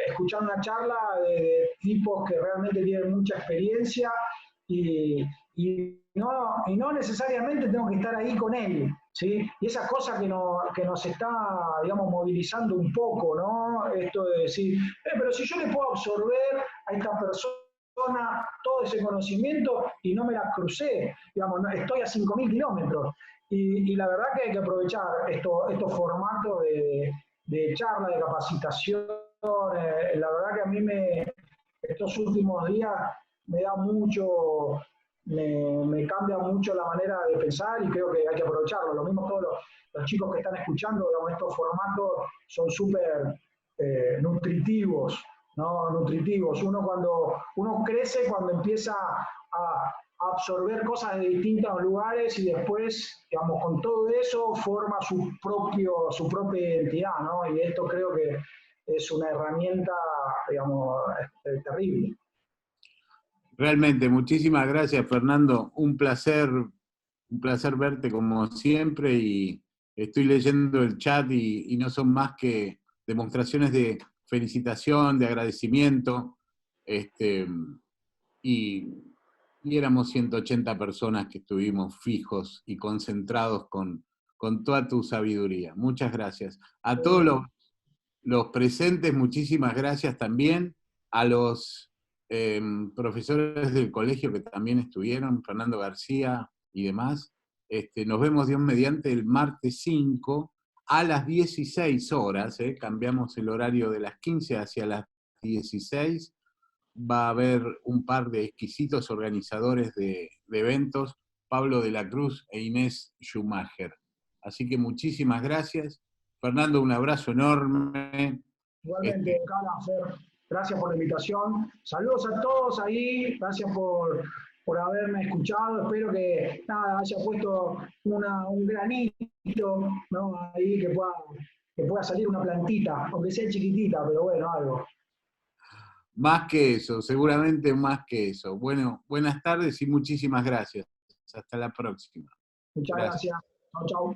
escuchar una charla de tipos que realmente tienen mucha experiencia y no necesariamente tengo que estar ahí con él, ¿sí? Y esa cosa que nos está, digamos, movilizando un poco, ¿no? Esto de decir, pero si yo le puedo absorber a esta persona todo ese conocimiento y no me la crucé, digamos, estoy a 5.000 kilómetros. Y la verdad que hay que aprovechar estos formatos de charla, de capacitación. La verdad que a mí estos últimos días me da mucho, me cambia mucho la manera de pensar y creo que hay que aprovecharlo. Lo mismo todos los chicos que están escuchando, digamos, estos formatos son súper nutritivos, ¿no? Nutritivos. Uno crece cuando empieza a absorber cosas de distintos lugares y después, digamos, con todo eso forma su propia identidad, ¿no? Y esto creo que es una herramienta, digamos, terrible. Realmente, muchísimas gracias, Fernando. Un placer verte como siempre y estoy leyendo el chat y no son más que demostraciones de felicitación, de agradecimiento, y éramos 180 personas que estuvimos fijos y concentrados con toda tu sabiduría. Muchas gracias. A todos los presentes, muchísimas gracias también. A los profesores del colegio que también estuvieron, Fernando García y demás. Nos vemos Dios mediante el martes 5 a las 16 horas, cambiamos el horario de las 15 hacia las 16, va a haber un par de exquisitos organizadores de eventos, Pablo de la Cruz e Inés Schumacher. Así que muchísimas gracias. Fernando, un abrazo enorme. Igualmente, Fer, gracias por la invitación. Saludos a todos ahí, gracias por haberme escuchado. Espero que haya puesto un granito, ¿no? Ahí que pueda salir una plantita, aunque sea chiquitita, pero bueno, algo. Más que eso, seguramente más que eso. Bueno, buenas tardes y muchísimas gracias. Hasta la próxima. Muchas gracias. Chau, chau.